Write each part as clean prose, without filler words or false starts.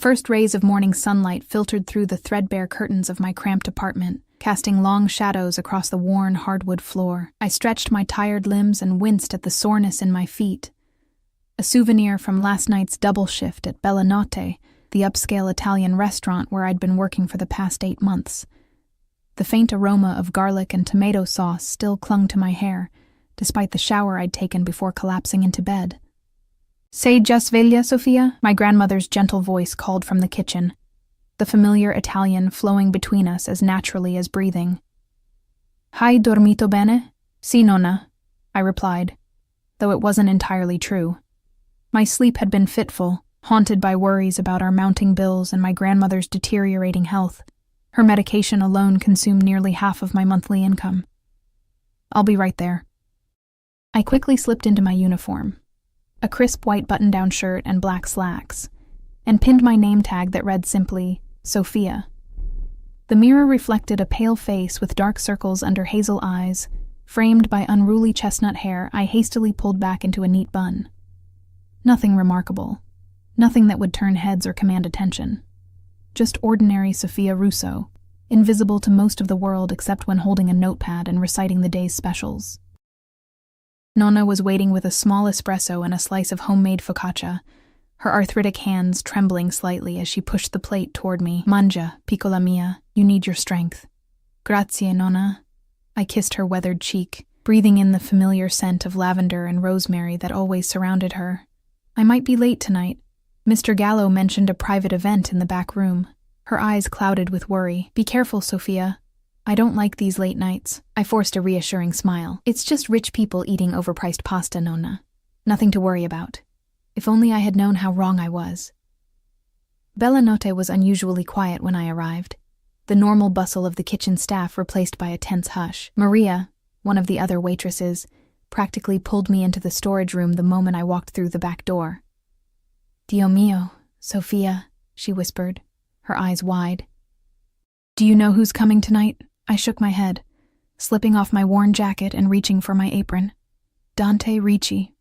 first rays of morning sunlight filtered through the threadbare curtains of my cramped apartment, casting long shadows across the worn hardwood floor. I stretched my tired limbs and winced at the soreness in my feet. A souvenir from last night's double shift at Bella Notte, the upscale Italian restaurant where I'd been working for the past 8 months. The faint aroma of garlic and tomato sauce still clung to my hair, despite the shower I'd taken before collapsing into bed. "Sei già sveglia, Sofia?" my grandmother's gentle voice called from the kitchen, the familiar Italian flowing between us as naturally as breathing. "Hai dormito bene? Sì, nonna," I replied, though it wasn't entirely true. My sleep had been fitful, haunted by worries about our mounting bills and my grandmother's deteriorating health. Her medication alone consumed nearly half of my monthly income. "I'll be right there." I quickly slipped into my uniform, a crisp white button-down shirt and black slacks, and pinned my name tag that read simply, Sophia. The mirror reflected a pale face with dark circles under hazel eyes, framed by unruly chestnut hair I hastily pulled back into a neat bun. Nothing remarkable, nothing that would turn heads or command attention. Just ordinary Sophia Russo, invisible to most of the world except when holding a notepad and reciting the day's specials. Nonna was waiting with a small espresso and a slice of homemade focaccia, her arthritic hands trembling slightly as she pushed the plate toward me. "Mangia, piccola mia, you need your strength." "Grazie, nonna." I kissed her weathered cheek, breathing in the familiar scent of lavender and rosemary that always surrounded her. "I might be late tonight. Mr. Gallo mentioned a private event in the back room." Her eyes clouded with worry. "Be careful, Sophia. I don't like these late nights." I forced a reassuring smile. "It's just rich people eating overpriced pasta, nonna. Nothing to worry about." If only I had known how wrong I was. Bella Notte was unusually quiet when I arrived, the normal bustle of the kitchen staff replaced by a tense hush. Maria, one of the other waitresses, practically pulled me into the storage room the moment I walked through the back door. "Dio mio, Sophia," she whispered, her eyes wide. "Do you know who's coming tonight?" I shook my head, slipping off my worn jacket and reaching for my apron. "Dante Ricci."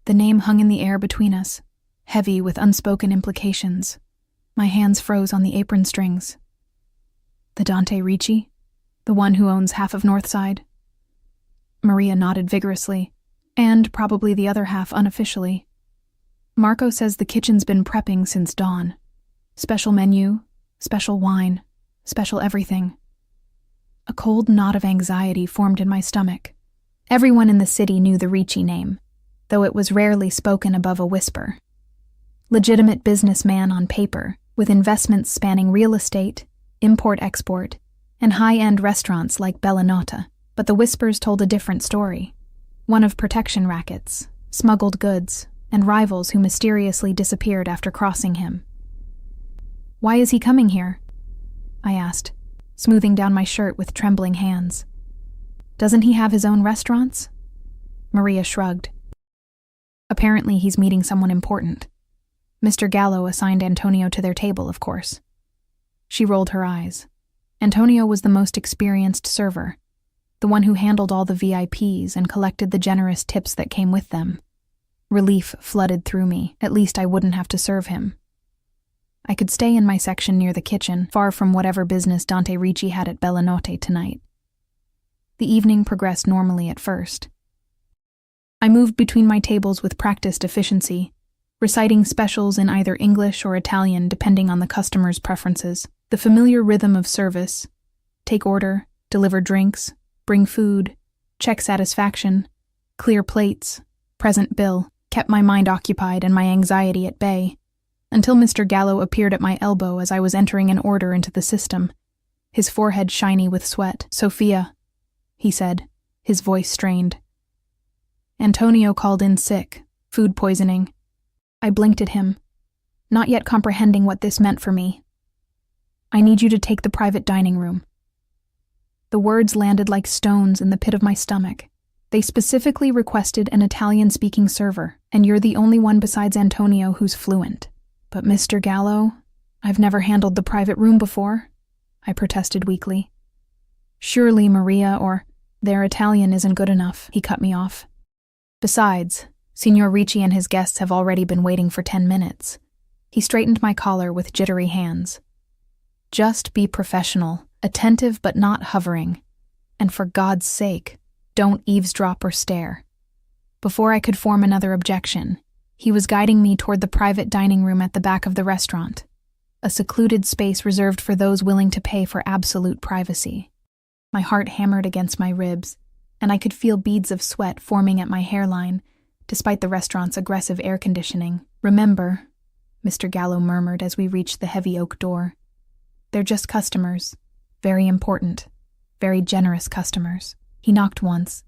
The name hung in the air between us, heavy with unspoken implications. My hands froze on the apron strings. "The Dante Ricci? The one who owns half of Northside?" Maria nodded vigorously, and probably the other half unofficially. "Marco says the kitchen's been prepping since dawn. Special menu, special wine, special everything." A cold knot of anxiety formed in my stomach. Everyone in the city knew the Ricci name, though it was rarely spoken above a whisper. Legitimate businessman on paper, with investments spanning real estate, import-export, and high-end restaurants like Bella Notte. But the whispers told a different story. One of protection rackets, smuggled goods, and rivals who mysteriously disappeared after crossing him. "Why is he coming here?" I asked, smoothing down my shirt with trembling hands. "Doesn't he have his own restaurants?" Maria shrugged. "Apparently he's meeting someone important. Mr. Gallo assigned Antonio to their table, of course." She rolled her eyes. Antonio was the most experienced server, the one who handled all the VIPs and collected the generous tips that came with them. Relief flooded through me. At least I wouldn't have to serve him. I could stay in my section near the kitchen, far from whatever business Dante Ricci had at Bella Notte tonight. The evening progressed normally at first. I moved between my tables with practiced efficiency, reciting specials in either English or Italian depending on the customer's preferences. The familiar rhythm of service: take order, deliver drinks, bring food, check satisfaction, clear plates, present bill, kept my mind occupied and my anxiety at bay, until Mr. Gallo appeared at my elbow as I was entering an order into the system, his forehead shiny with sweat. "Sophia," he said, his voice strained. "Antonio called in sick, food poisoning." I blinked at him, not yet comprehending what this meant for me. "I need you to take the private dining room." The words landed like stones in the pit of my stomach. They specifically requested an Italian-speaking server, and you're the only one besides Antonio who's fluent. "But Mr. Gallo, I've never handled the private room before," I protested weakly. "Surely Maria or their Italian isn't good enough," he cut me off. "Besides, Signor Ricci and his guests have already been waiting for 10 minutes. He straightened my collar with jittery hands. Just be professional, attentive but not hovering. And for God's sake, don't eavesdrop or stare. Before I could form another objection, he was guiding me toward the private dining room at the back of the restaurant, a secluded space reserved for those willing to pay for absolute privacy. My heart hammered against my ribs, and I could feel beads of sweat forming at my hairline, despite the restaurant's aggressive air conditioning. "Remember," Mr. Gallo murmured as we reached the heavy oak door, "they're just customers. Very important, very generous customers." He knocked once,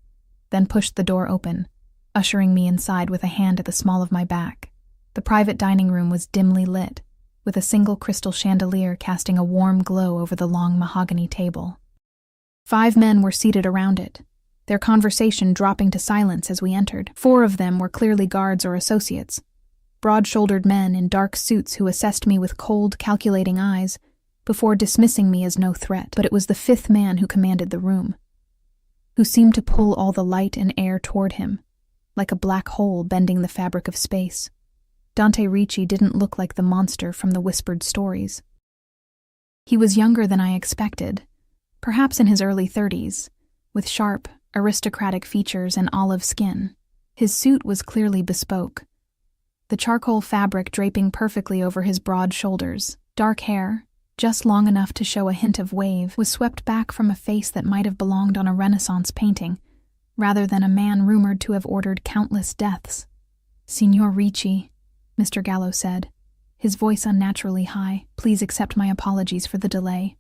then pushed the door open, ushering me inside with a hand at the small of my back. The private dining room was dimly lit, with a single crystal chandelier casting a warm glow over the long mahogany table. 5 men were seated around it, their conversation dropping to silence as we entered. 4 of them were clearly guards or associates, broad-shouldered men in dark suits who assessed me with cold, calculating eyes before dismissing me as no threat. But it was the 5th man who commanded the room, who seemed to pull all the light and air toward him, like a black hole bending the fabric of space. Dante Ricci didn't look like the monster from the whispered stories. He was younger than I expected, perhaps in his early 30s, with sharp, aristocratic features and olive skin. His suit was clearly bespoke, the charcoal fabric draping perfectly over his broad shoulders. Dark hair, just long enough to show a hint of wave, was swept back from a face that might have belonged on a Renaissance painting, rather than a man rumored to have ordered countless deaths. "Signor Ricci," Mr. Gallo said, his voice unnaturally high, "please accept my apologies for the delay.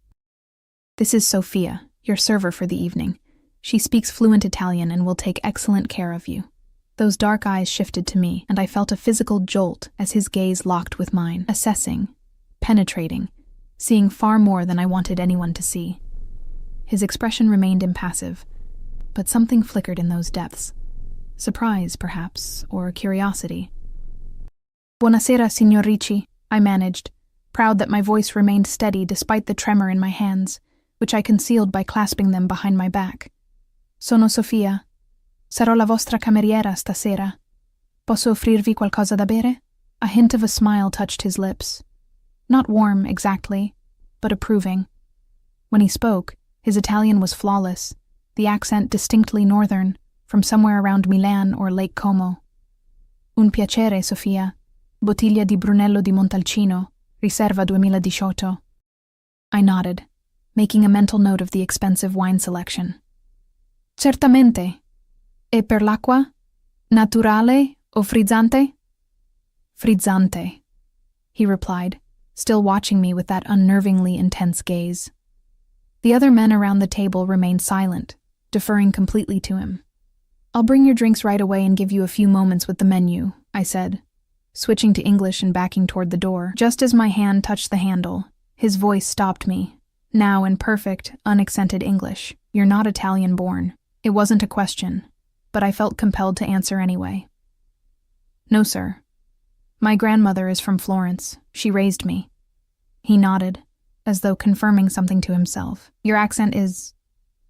This is Sofia, your server for the evening. She speaks fluent Italian and will take excellent care of you." Those dark eyes shifted to me, and I felt a physical jolt as his gaze locked with mine, assessing, penetrating, seeing far more than I wanted anyone to see. His expression remained impassive, but something flickered in those depths. Surprise, perhaps, or curiosity. "Buonasera, Signor Ricci," I managed, proud that my voice remained steady despite the tremor in my hands, which I concealed by clasping them behind my back. "Sono Sofia. Sarò la vostra cameriera stasera. Posso offrirvi qualcosa da bere?" A hint of a smile touched his lips. Not warm, exactly, but approving. When he spoke, his Italian was flawless, the accent distinctly northern, from somewhere around Milan or Lake Como. "Un piacere, Sofia. Bottiglia di Brunello di Montalcino, Riserva 2018. I nodded, making a mental note of the expensive wine selection. "Certamente. E per l'acqua? Naturale o frizzante?" "Frizzante," he replied, still watching me with that unnervingly intense gaze. The other men around the table remained silent, deferring completely to him. "I'll bring your drinks right away and give you a few moments with the menu," I said, switching to English and backing toward the door. Just as my hand touched the handle, his voice stopped me, now in perfect, unaccented English. "You're not Italian-born." It wasn't a question, but I felt compelled to answer anyway. "No, sir. My grandmother is from Florence. She raised me." He nodded, as though confirming something to himself. "Your accent is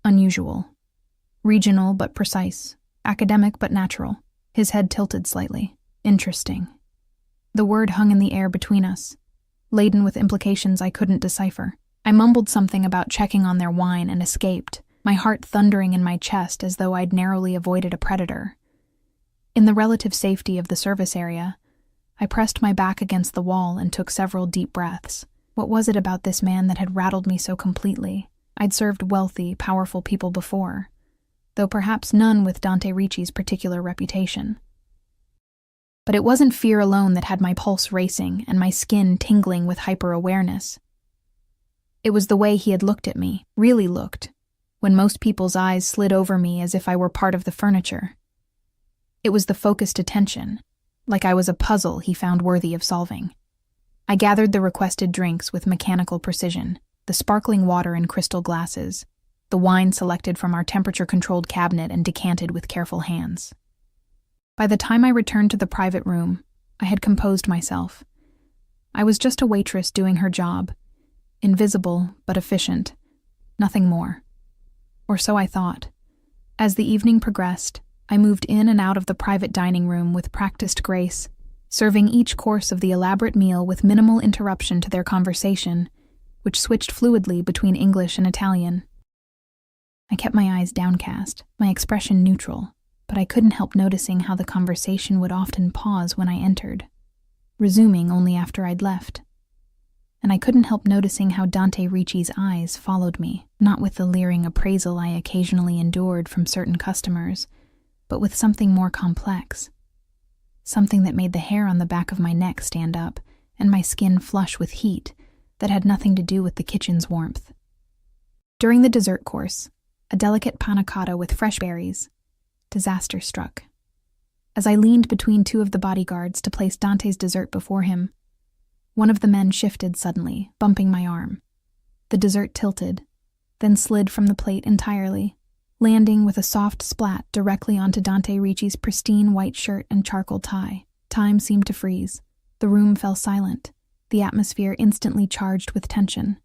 unusual. Regional but precise. Academic but natural." His head tilted slightly. "Interesting." The word hung in the air between us, laden with implications I couldn't decipher. I mumbled something about checking on their wine and escaped, my heart thundering in my chest as though I'd narrowly avoided a predator. In the relative safety of the service area, I pressed my back against the wall and took several deep breaths. What was it about this man that had rattled me so completely? I'd served wealthy, powerful people before, though perhaps none with Dante Ricci's particular reputation. But it wasn't fear alone that had my pulse racing and my skin tingling with hyper-awareness. It was the way he had looked at me, really looked, when most people's eyes slid over me as if I were part of the furniture. It was the focused attention, like I was a puzzle he found worthy of solving. I gathered the requested drinks with mechanical precision, the sparkling water in crystal glasses, the wine selected from our temperature-controlled cabinet and decanted with careful hands. By the time I returned to the private room, I had composed myself. I was just a waitress doing her job, invisible but efficient, nothing more. Or so I thought. As the evening progressed, I moved in and out of the private dining room with practiced grace, serving each course of the elaborate meal with minimal interruption to their conversation, which switched fluidly between English and Italian. I kept my eyes downcast, my expression neutral, but I couldn't help noticing how the conversation would often pause when I entered, resuming only after I'd left. And I couldn't help noticing how Dante Ricci's eyes followed me, not with the leering appraisal I occasionally endured from certain customers, but with something more complex. Something that made the hair on the back of my neck stand up and my skin flush with heat that had nothing to do with the kitchen's warmth. During the dessert course, a delicate panna cotta with fresh berries, disaster struck. As I leaned between two of the bodyguards to place Dante's dessert before him, one of the men shifted suddenly, bumping my arm. The dessert tilted, then slid from the plate entirely, landing with a soft splat directly onto Dante Ricci's pristine white shirt and charcoal tie. Time seemed to freeze. The room fell silent, the atmosphere instantly charged with tension.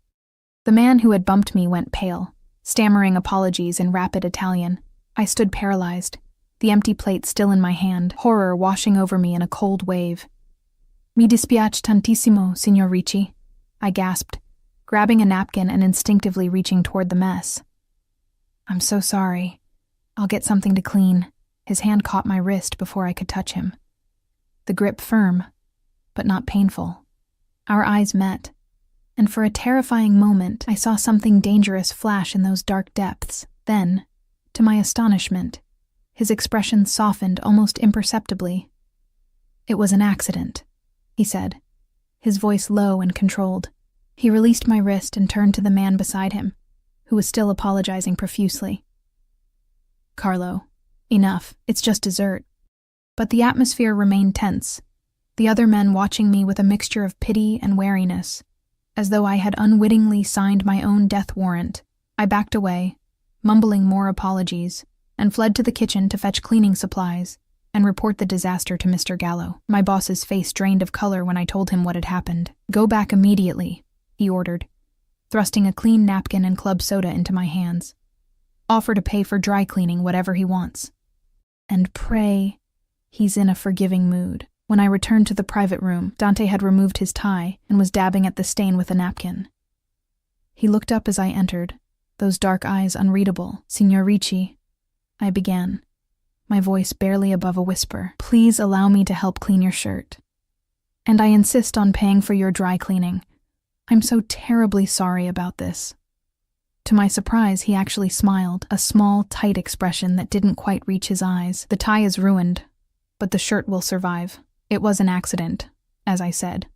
The man who had bumped me went pale, stammering apologies in rapid Italian. I stood paralyzed, the empty plate still in my hand, horror washing over me in a cold wave. "Mi dispiace tantissimo, signor Ricci," I gasped, grabbing a napkin and instinctively reaching toward the mess. "I'm so sorry. I'll get something to clean." His hand caught my wrist before I could touch him. The grip firm, but not painful. Our eyes met, and for a terrifying moment I saw something dangerous flash in those dark depths. Then, to my astonishment, his expression softened almost imperceptibly. "It was an accident," he said, his voice low and controlled. He released my wrist and turned to the man beside him, who was still apologizing profusely. "Carlo, enough, it's just dessert." But the atmosphere remained tense, the other men watching me with a mixture of pity and wariness, as though I had unwittingly signed my own death warrant. I backed away, mumbling more apologies, and fled to the kitchen to fetch cleaning supplies and report the disaster to Mr. Gallo. My boss's face drained of color when I told him what had happened. "Go back immediately," he ordered, thrusting a clean napkin and club soda into my hands. "Offer to pay for dry cleaning whatever he wants. And pray he's in a forgiving mood." When I returned to the private room, Dante had removed his tie and was dabbing at the stain with a napkin. He looked up as I entered, those dark eyes unreadable. "Signor Ricci," I began, my voice barely above a whisper, "please allow me to help clean your shirt. And I insist on paying for your dry cleaning. I'm so terribly sorry about this." To my surprise, he actually smiled, a small, tight expression that didn't quite reach his eyes. "The tie is ruined, but the shirt will survive. It was an accident, as I said."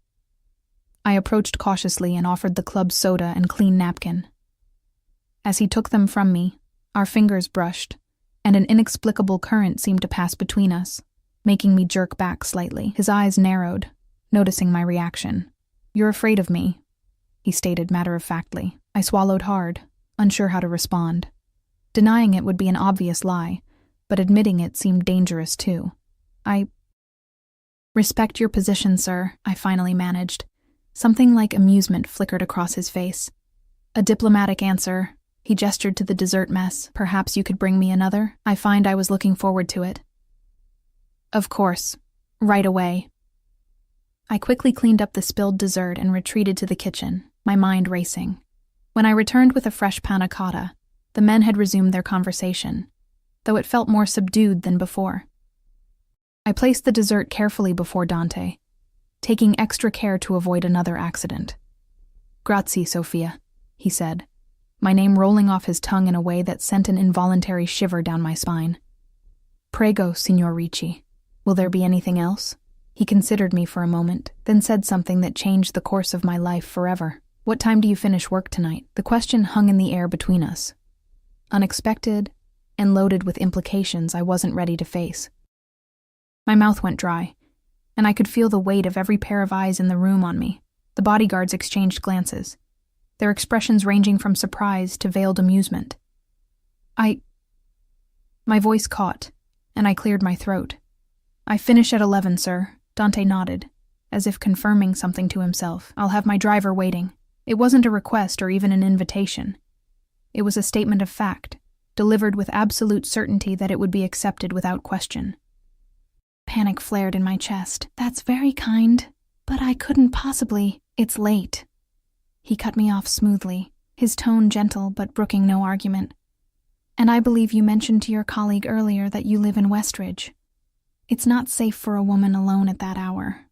I approached cautiously and offered the club soda and clean napkin. As he took them from me, our fingers brushed, and an inexplicable current seemed to pass between us, making me jerk back slightly. His eyes narrowed, noticing my reaction. "You're afraid of me," he stated matter-of-factly. I swallowed hard, unsure how to respond. Denying it would be an obvious lie, but admitting it seemed dangerous too. "I respect your position, sir," I finally managed. Something like amusement flickered across his face. "A diplomatic answer." He gestured to the dessert mess. "Perhaps you could bring me another? I find I was looking forward to it." "Of course. Right away." I quickly cleaned up the spilled dessert and retreated to the kitchen, my mind racing. When I returned with a fresh panna cotta, the men had resumed their conversation, though it felt more subdued than before. I placed the dessert carefully before Dante, taking extra care to avoid another accident. "Grazie, Sofia," he said, my name rolling off his tongue in a way that sent an involuntary shiver down my spine. "Prego, signor Ricci. Will there be anything else?" He considered me for a moment, then said something that changed the course of my life forever. "What time do you finish work tonight?" The question hung in the air between us, unexpected and loaded with implications I wasn't ready to face. My mouth went dry, and I could feel the weight of every pair of eyes in the room on me. The bodyguards exchanged glances, their expressions ranging from surprise to veiled amusement. My voice caught, and I cleared my throat. "I finish at 11, sir." Dante nodded, as if confirming something to himself. "I'll have my driver waiting." It wasn't a request or even an invitation. It was a statement of fact, delivered with absolute certainty that it would be accepted without question. Panic flared in my chest. That's very kind, but I couldn't possibly. It's late. He cut me off smoothly, his tone gentle but brooking no argument. And I believe you mentioned to your colleague earlier that you live in Westridge. It's not safe for a woman alone at that hour.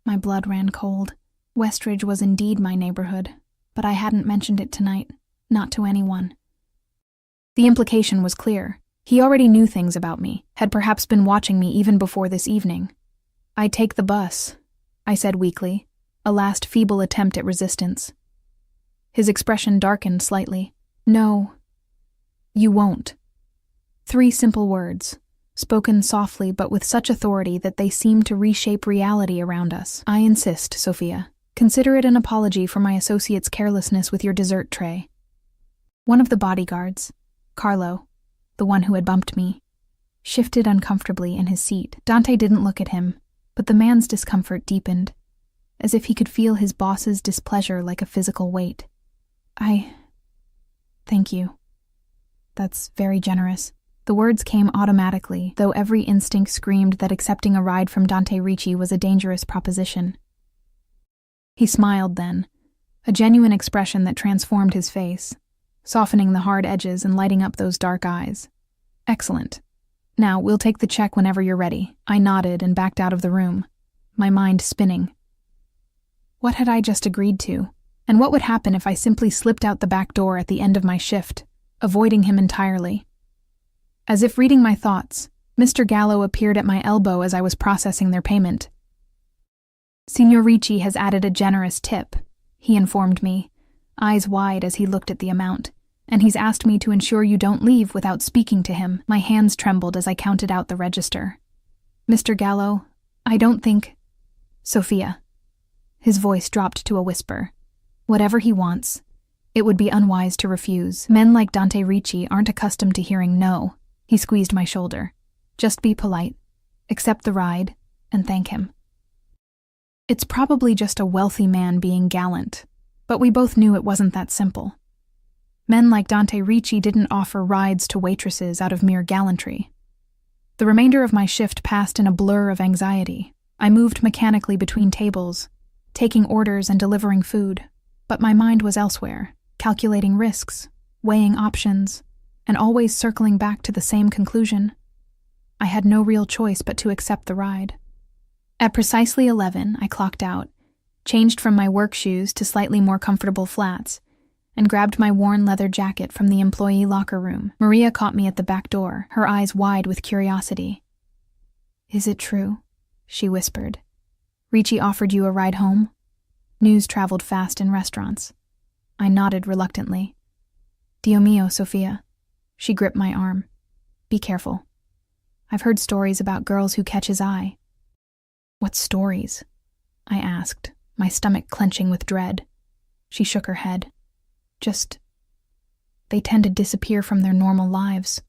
My blood ran cold. Westridge was indeed my neighborhood, but I hadn't mentioned it tonight, not to anyone. The implication was clear. He already knew things about me, had perhaps been watching me even before this evening. "I'd take the bus," I said weakly, a last feeble attempt at resistance. His expression darkened slightly. "No, you won't." 3 simple words, spoken softly but with such authority that they seemed to reshape reality around us. "I insist, Sophia. Consider it an apology for my associate's carelessness with your dessert tray." One of the bodyguards, Carlo, the one who had bumped me, shifted uncomfortably in his seat. Dante didn't look at him, but the man's discomfort deepened, as if he could feel his boss's displeasure like a physical weight. Thank you. That's very generous." The words came automatically, though every instinct screamed that accepting a ride from Dante Ricci was a dangerous proposition. He smiled then, a genuine expression that transformed his face, softening the hard edges and lighting up those dark eyes. "Excellent. Now, we'll take the check whenever you're ready." I nodded and backed out of the room, my mind spinning. What had I just agreed to? And what would happen if I simply slipped out the back door at the end of my shift, avoiding him entirely? As if reading my thoughts, Mr. Gallo appeared at my elbow as I was processing their payment. "Signor Ricci has added a generous tip," he informed me, eyes wide as he looked at the amount, "and he's asked me to ensure you don't leave without speaking to him." My hands trembled as I counted out the register. "Mr. Gallo, I don't think—" "Sophia." His voice dropped to a whisper. "Whatever he wants, it would be unwise to refuse. Men like Dante Ricci aren't accustomed to hearing no." He squeezed my shoulder. "Just be polite, accept the ride, and thank him." It's probably just a wealthy man being gallant, but we both knew it wasn't that simple. Men like Dante Ricci didn't offer rides to waitresses out of mere gallantry. The remainder of my shift passed in a blur of anxiety. I moved mechanically between tables, taking orders and delivering food, but my mind was elsewhere, calculating risks, weighing options, and always circling back to the same conclusion. I had no real choice but to accept the ride. At precisely 11, I clocked out, changed from my work shoes to slightly more comfortable flats, and grabbed my worn leather jacket from the employee locker room. Maria caught me at the back door, her eyes wide with curiosity. "Is it true?" she whispered. "Ricci offered you a ride home?" News traveled fast in restaurants. I nodded reluctantly. "Dio mio, Sophia." She gripped my arm. "Be careful. I've heard stories about girls who catch his eye." "What stories?" I asked, my stomach clenching with dread. She shook her head. They tend to disappear from their normal lives.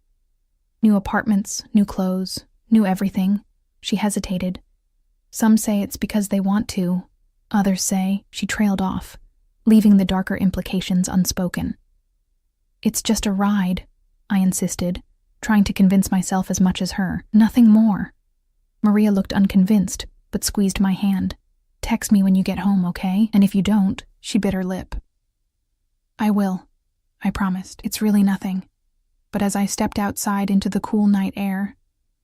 New apartments, new clothes, new everything." She hesitated. "Some say it's because they want to. Others say," she trailed off, leaving the darker implications unspoken. "It's just a ride," I insisted, trying to convince myself as much as her. "Nothing more." Maria looked unconvinced, but squeezed my hand. "Text me when you get home, okay? And if you don't," she bit her lip. "I will," I promised. "It's really nothing." But as I stepped outside into the cool night air,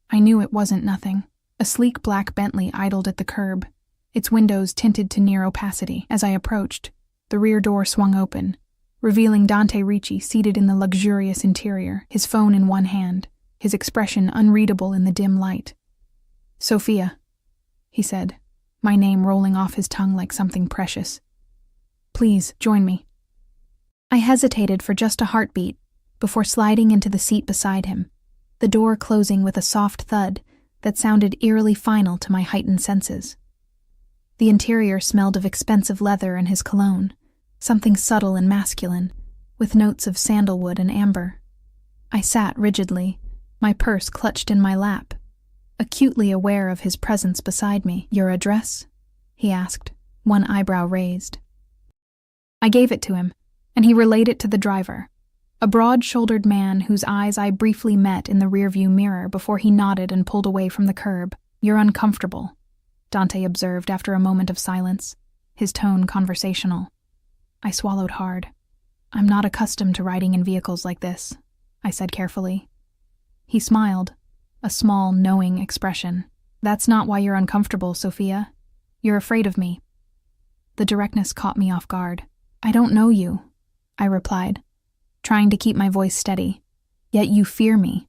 I knew it wasn't nothing. A sleek black Bentley idled at the curb, its windows tinted to near opacity. As I approached, the rear door swung open, revealing Dante Ricci seated in the luxurious interior, his phone in one hand, his expression unreadable in the dim light. "Sophia," he said, my name rolling off his tongue like something precious. "Please, join me." I hesitated for just a heartbeat before sliding into the seat beside him, the door closing with a soft thud that sounded eerily final to my heightened senses. The interior smelled of expensive leather and his cologne, something subtle and masculine, with notes of sandalwood and amber. I sat rigidly, my purse clutched in my lap, acutely aware of his presence beside me. "Your address?" he asked, one eyebrow raised. I gave it to him, and he relayed it to the driver. A broad-shouldered man whose eyes I briefly met in the rearview mirror before he nodded and pulled away from the curb. "You're uncomfortable," Dante observed after a moment of silence, his tone conversational. I swallowed hard. "I'm not accustomed to riding in vehicles like this," I said carefully. He smiled, a small, knowing expression. "That's not why you're uncomfortable, Sophia. You're afraid of me." The directness caught me off guard. "I don't know you," I replied, trying to keep my voice steady. "Yet you fear me."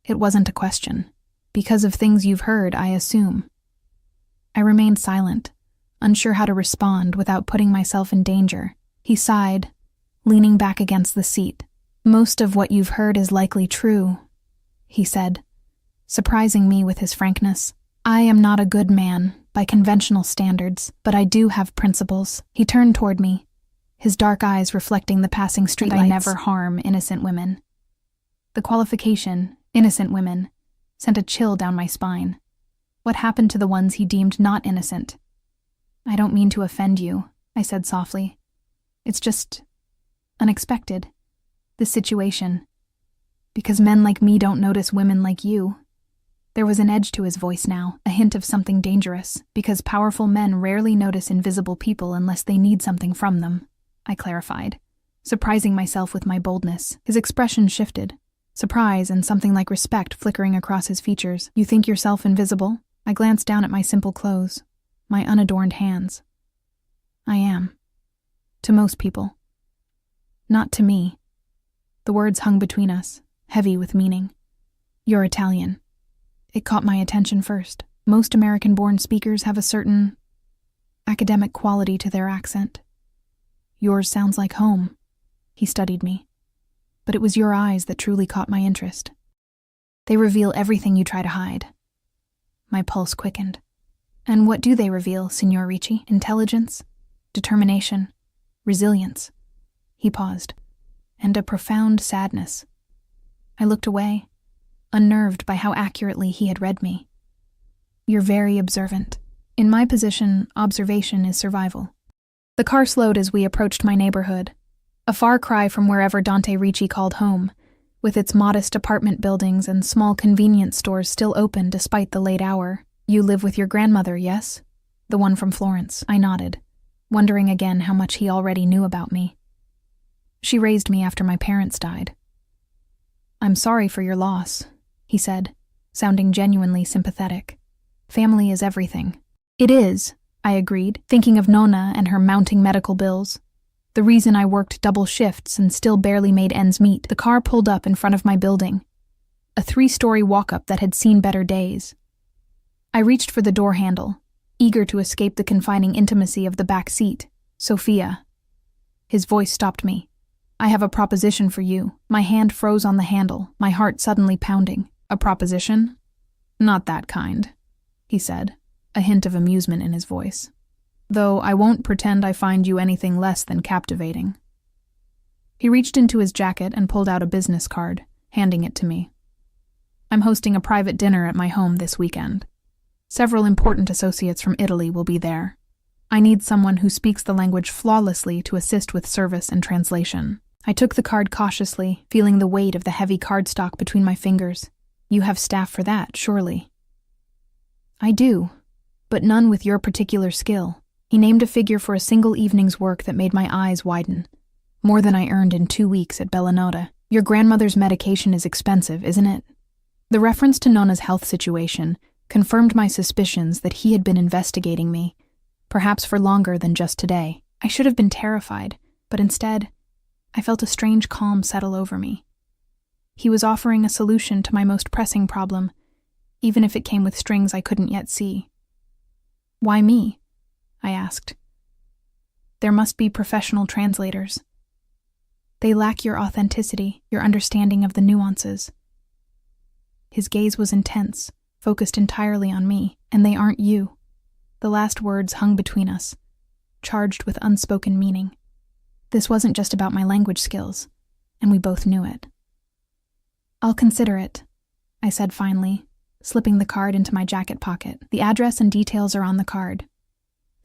It wasn't a question. "Because of things you've heard, I assume." I remained silent, unsure how to respond without putting myself in danger. He sighed, leaning back against the seat. "Most of what you've heard is likely true," he said, surprising me with his frankness. "I am not a good man, by conventional standards, but I do have principles." He turned toward me, his dark eyes reflecting the passing streetlights. "I never harm innocent women." The qualification, innocent women, sent a chill down my spine. What happened to the ones he deemed not innocent? "I don't mean to offend you," I said softly. "It's just unexpected, this situation. Because men like me don't notice women like you." There was an edge to his voice now, a hint of something dangerous, because powerful men rarely notice invisible people unless they need something from them, I clarified, surprising myself with my boldness. His expression shifted, surprise and something like respect flickering across his features. "You think yourself invisible?" I glanced down at my simple clothes, my unadorned hands. "I am. To most people. Not to me." The words hung between us, heavy with meaning. "You're Italian." It caught my attention first. Most American-born speakers have a certain academic quality to their accent. "Yours sounds like home." He studied me. "But it was your eyes that truly caught my interest. They reveal everything you try to hide." My pulse quickened. "And what do they reveal, Signor Ricci? Intelligence? Determination? Resilience?" He paused. "And a profound sadness." I looked away, unnerved by how accurately he had read me. "You're very observant. In my position, observation is survival." The car slowed as we approached my neighborhood, a far cry from wherever Dante Ricci called home, with its modest apartment buildings and small convenience stores still open despite the late hour. "You live with your grandmother, yes? The one from Florence." I nodded, wondering again how much he already knew about me. "She raised me after my parents died." "I'm sorry for your loss," he said, sounding genuinely sympathetic. "Family is everything." "It is," I agreed, thinking of Nonna and her mounting medical bills. The reason I worked double shifts and still barely made ends meet. The car pulled up in front of my building, a 3-story walk-up that had seen better days. I reached for the door handle, eager to escape the confining intimacy of the back seat. "Sophia." His voice stopped me. "I have a proposition for you." My hand froze on the handle, my heart suddenly pounding. "A proposition? Not that kind," he said, a hint of amusement in his voice. "Though I won't pretend I find you anything less than captivating." He reached into his jacket and pulled out a business card, handing it to me. "I'm hosting a private dinner at my home this weekend. Several important associates from Italy will be there. I need someone who speaks the language flawlessly to assist with service and translation." I took the card cautiously, feeling the weight of the heavy cardstock between my fingers. "You have staff for that, surely." "I do, but none with your particular skill." He named a figure for a single evening's work that made my eyes widen. "More than I earned in 2 weeks at Bellinota." "Your grandmother's medication is expensive, isn't it?" The reference to Nonna's health situation confirmed my suspicions that he had been investigating me, perhaps for longer than just today. I should have been terrified, but instead, I felt a strange calm settle over me. He was offering a solution to my most pressing problem, even if it came with strings I couldn't yet see. "Why me?" I asked. "There must be professional translators. They lack your authenticity, your understanding of the nuances." His gaze was intense, focused entirely on me, "and they aren't you." The last words hung between us, charged with unspoken meaning. This wasn't just about my language skills, and we both knew it. "I'll consider it," I said finally, slipping the card into my jacket pocket. "The address and details are on the card.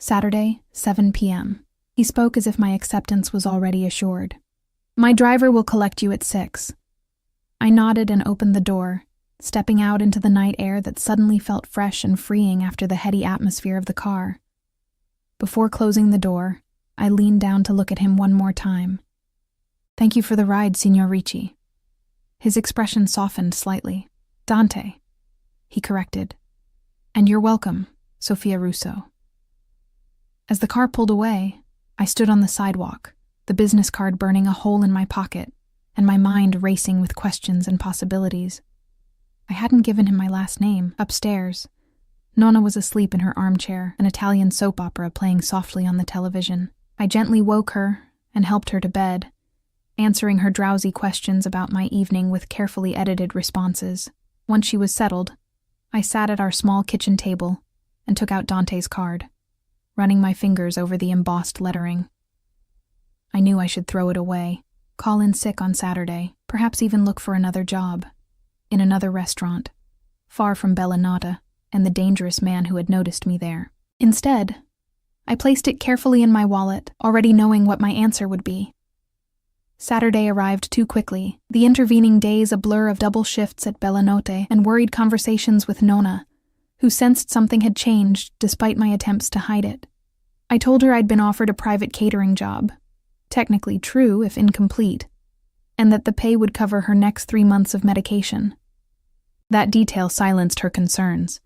Saturday, 7 p.m. He spoke as if my acceptance was already assured. My driver will collect you at 6. I nodded and opened the door, stepping out into the night air that suddenly felt fresh and freeing after the heady atmosphere of the car. Before closing the door, I leaned down to look at him one more time. Thank you for the ride, Signor Ricci. His expression softened slightly. Dante, he corrected. And you're welcome, Sophia Russo. As the car pulled away, I stood on the sidewalk, the business card burning a hole in my pocket, and my mind racing with questions and possibilities. I hadn't given him my last name. Upstairs, Nonna was asleep in her armchair, an Italian soap opera playing softly on the television. I gently woke her and helped her to bed, answering her drowsy questions about my evening with carefully edited responses. Once she was settled, I sat at our small kitchen table and took out Dante's card, running my fingers over the embossed lettering. I knew I should throw it away, call in sick on Saturday, perhaps even look for another job, in another restaurant, far from Bellinata and the dangerous man who had noticed me there. Instead, I placed it carefully in my wallet, already knowing what my answer would be. Saturday arrived too quickly, the intervening days a blur of double shifts at Bellinote and worried conversations with Nonna, who sensed something had changed despite my attempts to hide it. I told her I'd been offered a private catering job, technically true if incomplete, and that the pay would cover her next 3 months of medication. That detail silenced her concerns.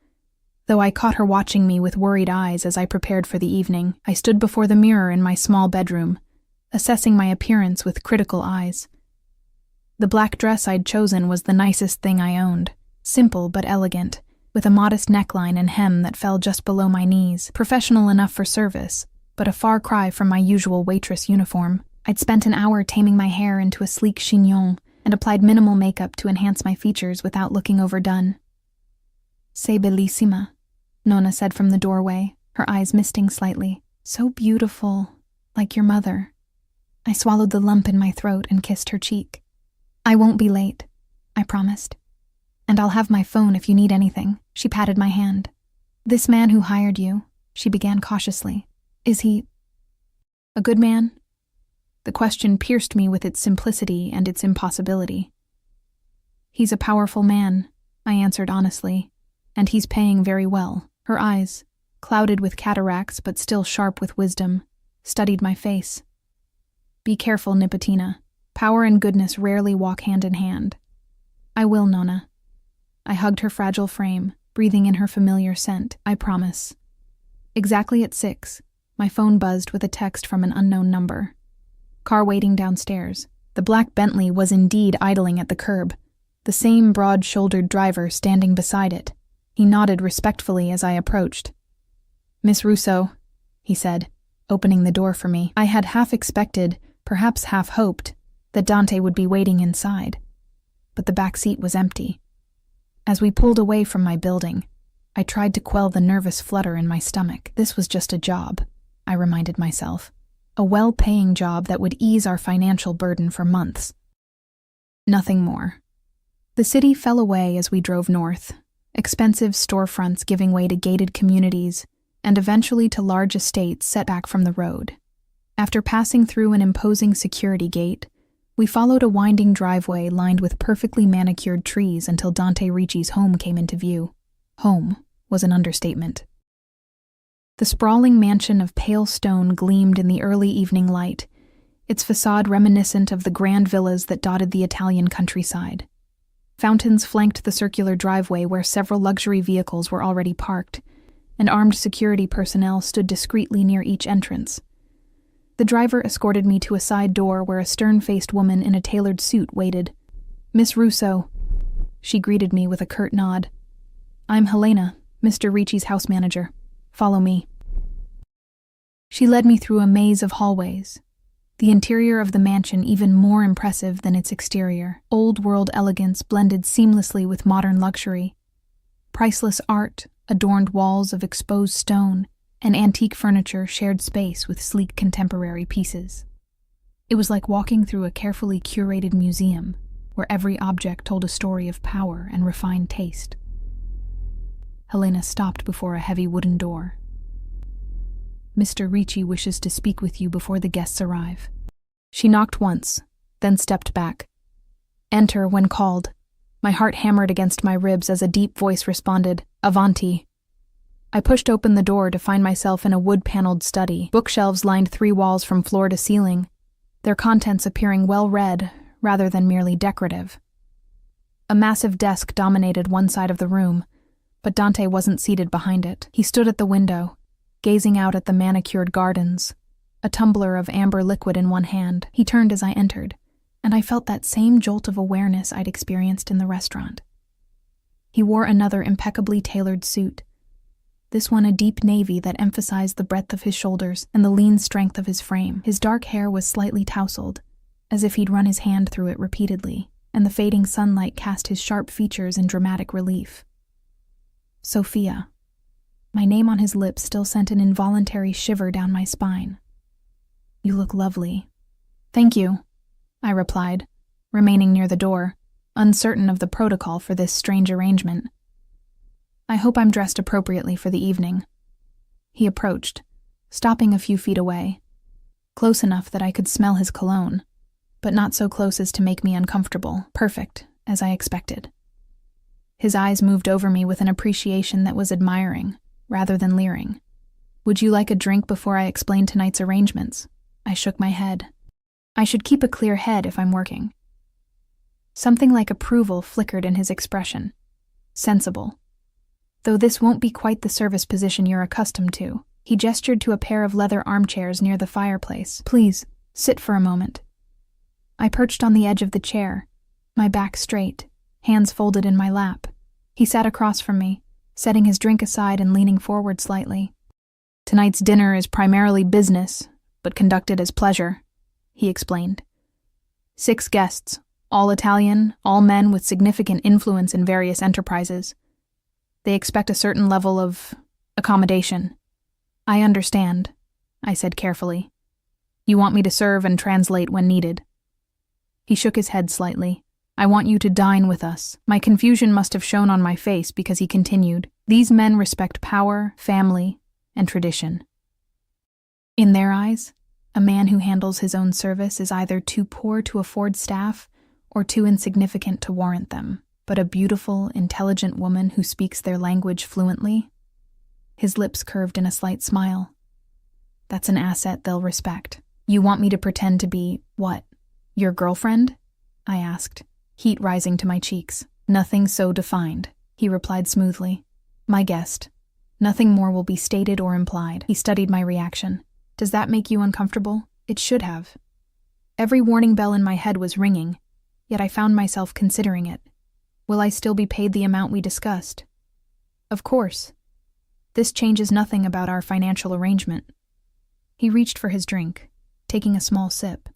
Though I caught her watching me with worried eyes as I prepared for the evening, I stood before the mirror in my small bedroom, assessing my appearance with critical eyes. The black dress I'd chosen was the nicest thing I owned, simple but elegant, with a modest neckline and hem that fell just below my knees, professional enough for service, but a far cry from my usual waitress uniform. I'd spent an hour taming my hair into a sleek chignon and applied minimal makeup to enhance my features without looking overdone. Sei bellissima, Nonna said from the doorway, her eyes misting slightly. So beautiful, like your mother. I swallowed the lump in my throat and kissed her cheek. I won't be late, I promised. And I'll have my phone if you need anything. She patted my hand. This man who hired you, she began cautiously. Is he a good man? The question pierced me with its simplicity and its impossibility. He's a powerful man, I answered honestly, and he's paying very well. Her eyes, clouded with cataracts but still sharp with wisdom, studied my face. Be careful, Nipotina. Power and goodness rarely walk hand in hand. I will, Nonna. I hugged her fragile frame, breathing in her familiar scent. I promise. Exactly at 6, my phone buzzed with a text from an unknown number. Car waiting downstairs. The black Bentley was indeed idling at the curb, the same broad-shouldered driver standing beside it. He nodded respectfully as I approached. Miss Russo, he said, opening the door for me. I had half expected, perhaps half hoped, that Dante would be waiting inside. But the back seat was empty. As we pulled away from my building, I tried to quell the nervous flutter in my stomach. This was just a job, I reminded myself. A well-paying job that would ease our financial burden for months. Nothing more. The city fell away as we drove north, expensive storefronts giving way to gated communities, and eventually to large estates set back from the road. After passing through an imposing security gate, we followed a winding driveway lined with perfectly manicured trees until Dante Ricci's home came into view. Home was an understatement. The sprawling mansion of pale stone gleamed in the early evening light, its facade reminiscent of the grand villas that dotted the Italian countryside. Fountains flanked the circular driveway where several luxury vehicles were already parked, and armed security personnel stood discreetly near each entrance. The driver escorted me to a side door where a stern-faced woman in a tailored suit waited. Miss Russo. She greeted me with a curt nod. I'm Helena, Mr. Ricci's house manager. Follow me. She led me through a maze of hallways, the interior of the mansion even more impressive than its exterior. Old-world elegance blended seamlessly with modern luxury. Priceless art adorned walls of exposed stone, and antique furniture shared space with sleek contemporary pieces. It was like walking through a carefully curated museum, where every object told a story of power and refined taste. Helena stopped before a heavy wooden door. Mr. Ricci wishes to speak with you before the guests arrive. She knocked once, then stepped back. Enter when called. My heart hammered against my ribs as a deep voice responded, Avanti. I pushed open the door to find myself in a wood-paneled study. Bookshelves lined 3 walls from floor to ceiling, their contents appearing well-read rather than merely decorative. A massive desk dominated one side of the room, but Dante wasn't seated behind it. He stood at the window, gazing out at the manicured gardens, a tumbler of amber liquid in one hand. He turned as I entered, and I felt that same jolt of awareness I'd experienced in the restaurant. He wore another impeccably tailored suit, this one a deep navy that emphasized the breadth of his shoulders and the lean strength of his frame. His dark hair was slightly tousled, as if he'd run his hand through it repeatedly, and the fading sunlight cast his sharp features in dramatic relief. Sophia. My name on his lips still sent an involuntary shiver down my spine. You look lovely. Thank you, I replied, remaining near the door, uncertain of the protocol for this strange arrangement. I hope I'm dressed appropriately for the evening. He approached, stopping a few feet away, close enough that I could smell his cologne, but not so close as to make me uncomfortable. Perfect, as I expected. His eyes moved over me with an appreciation that was admiring, rather than leering. Would you like a drink before I explain tonight's arrangements? I shook my head. I should keep a clear head if I'm working. Something like approval flickered in his expression. Sensible. Though this won't be quite the service position you're accustomed to. He gestured to a pair of leather armchairs near the fireplace. Please, sit for a moment. I perched on the edge of the chair, my back straight, hands folded in my lap. He sat across from me, setting his drink aside and leaning forward slightly. Tonight's dinner is primarily business, but conducted as pleasure, he explained. 6 guests, all Italian, all men with significant influence in various enterprises. They expect a certain level of accommodation. I understand, I said carefully. You want me to serve and translate when needed. He shook his head slightly. I want you to dine with us. My confusion must have shown on my face because he continued. These men respect power, family, and tradition. In their eyes, a man who handles his own service is either too poor to afford staff or too insignificant to warrant them. But a beautiful, intelligent woman who speaks their language fluently? His lips curved in a slight smile. That's an asset they'll respect. You want me to pretend to be, what, your girlfriend? I asked, heat rising to my cheeks. Nothing so defined, he replied smoothly. My guest. Nothing more will be stated or implied. He studied my reaction. Does that make you uncomfortable? It should have. Every warning bell in my head was ringing, yet I found myself considering it. Will I still be paid the amount we discussed? Of course. This changes nothing about our financial arrangement. He reached for his drink, taking a small sip.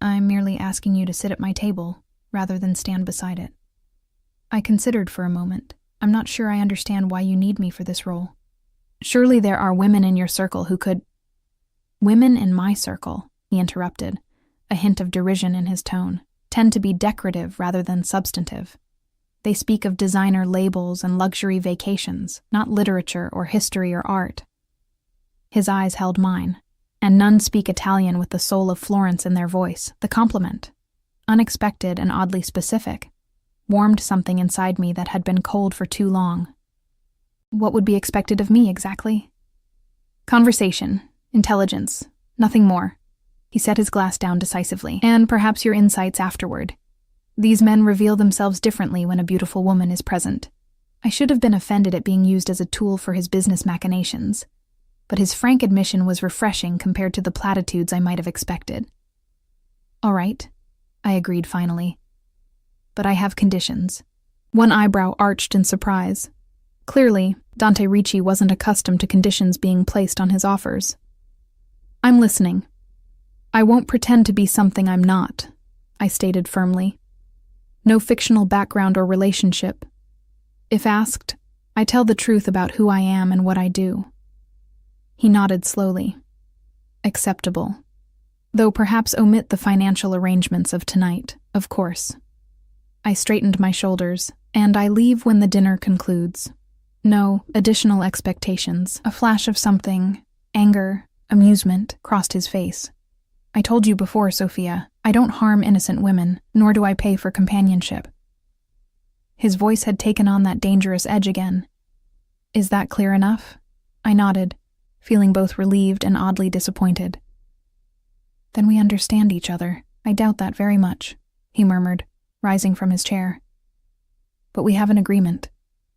I'm merely asking you to sit at my table, rather than stand beside it. I considered for a moment. I'm not sure I understand why you need me for this role. Surely there are women in your circle who could— Women in my circle, he interrupted, a hint of derision in his tone, tend to be decorative rather than substantive. They speak of designer labels and luxury vacations, not literature or history or art. His eyes held mine, and none speak Italian with the soul of Florence in their voice. The compliment, unexpected and oddly specific, warmed something inside me that had been cold for too long. What would be expected of me exactly? Conversation, intelligence, nothing more. He set his glass down decisively. And perhaps your insights afterward. These men reveal themselves differently when a beautiful woman is present. I should have been offended at being used as a tool for his business machinations, but his frank admission was refreshing compared to the platitudes I might have expected. All right, I agreed finally. But I have conditions. One eyebrow arched in surprise. Clearly, Dante Ricci wasn't accustomed to conditions being placed on his offers. I'm listening. I won't pretend to be something I'm not, I stated firmly. No fictional background or relationship. If asked, I tell the truth about who I am and what I do. He nodded slowly. Acceptable. Though perhaps omit the financial arrangements of tonight, of course. I straightened my shoulders, and I leave when the dinner concludes. No additional expectations. A flash of something, anger, amusement, crossed his face. I told you before, Sophia, I don't harm innocent women, nor do I pay for companionship. His voice had taken on that dangerous edge again. Is that clear enough? I nodded, feeling both relieved and oddly disappointed. Then we understand each other. I doubt that very much, he murmured, rising from his chair. But we have an agreement.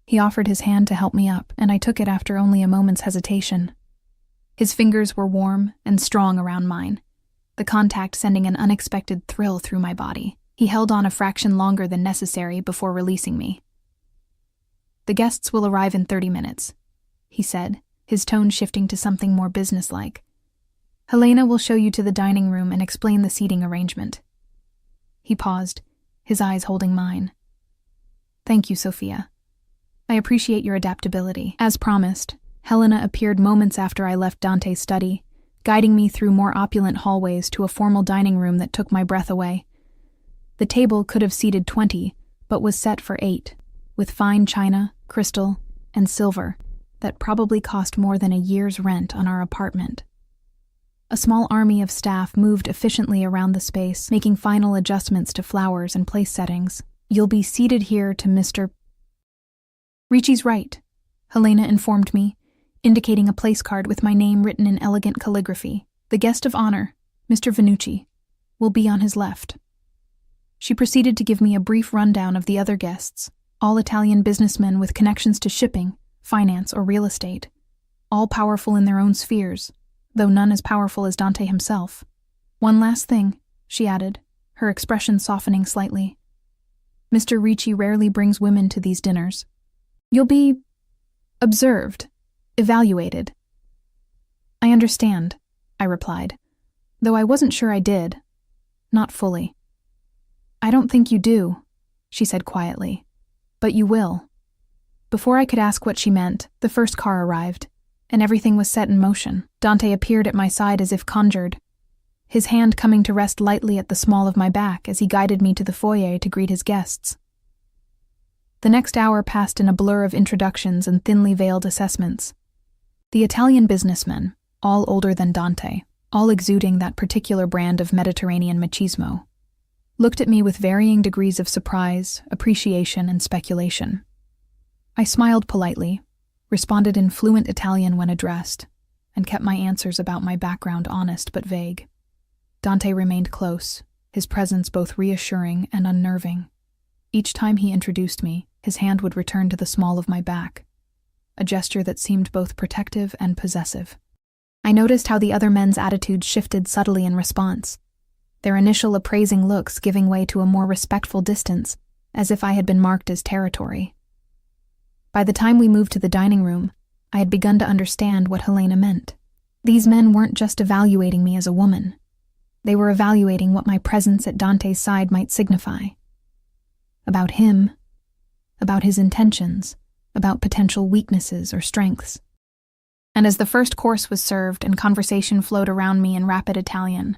He offered his hand to help me up, and I took it after only a moment's hesitation. His fingers were warm and strong around mine, the contact sending an unexpected thrill through my body. He held on a fraction longer than necessary before releasing me. The guests will arrive in 30 minutes, he said, his tone shifting to something more businesslike. Helena will show you to the dining room and explain the seating arrangement. He paused, his eyes holding mine. Thank you, Sophia. I appreciate your adaptability. As promised, Helena appeared moments after I left Dante's study, guiding me through more opulent hallways to a formal dining room that took my breath away. The table could have seated 20, but was set for 8, with fine china, crystal, and silver that probably cost more than a year's rent on our apartment. A small army of staff moved efficiently around the space, making final adjustments to flowers and place settings. You'll be seated here to Mr. Ricci's right, Helena informed me, indicating a place card with my name written in elegant calligraphy. The guest of honor, Mr. Vannucci, will be on his left. She proceeded to give me a brief rundown of the other guests, all Italian businessmen with connections to shipping, finance, or real estate, all powerful in their own spheres, though none as powerful as Dante himself. One last thing, she added, her expression softening slightly. Mr. Ricci rarely brings women to these dinners. You'll be observed, evaluated. I understand, I replied, though I wasn't sure I did. Not fully. I don't think you do, she said quietly, but you will. Before I could ask what she meant, the first car arrived, and everything was set in motion. Dante appeared at my side as if conjured, his hand coming to rest lightly at the small of my back as he guided me to the foyer to greet his guests. The next hour passed in a blur of introductions and thinly veiled assessments. The Italian businessmen, all older than Dante, all exuding that particular brand of Mediterranean machismo, looked at me with varying degrees of surprise, appreciation, and speculation. I smiled politely, responded in fluent Italian when addressed, and kept my answers about my background honest but vague. Dante remained close, his presence both reassuring and unnerving. Each time he introduced me, his hand would return to the small of my back, a gesture that seemed both protective and possessive. I noticed how the other men's attitudes shifted subtly in response, their initial appraising looks giving way to a more respectful distance, as if I had been marked as territory. By the time we moved to the dining room, I had begun to understand what Helena meant. These men weren't just evaluating me as a woman. They were evaluating what my presence at Dante's side might signify. About him, about his intentions, about potential weaknesses or strengths. And as the first course was served and conversation flowed around me in rapid Italian,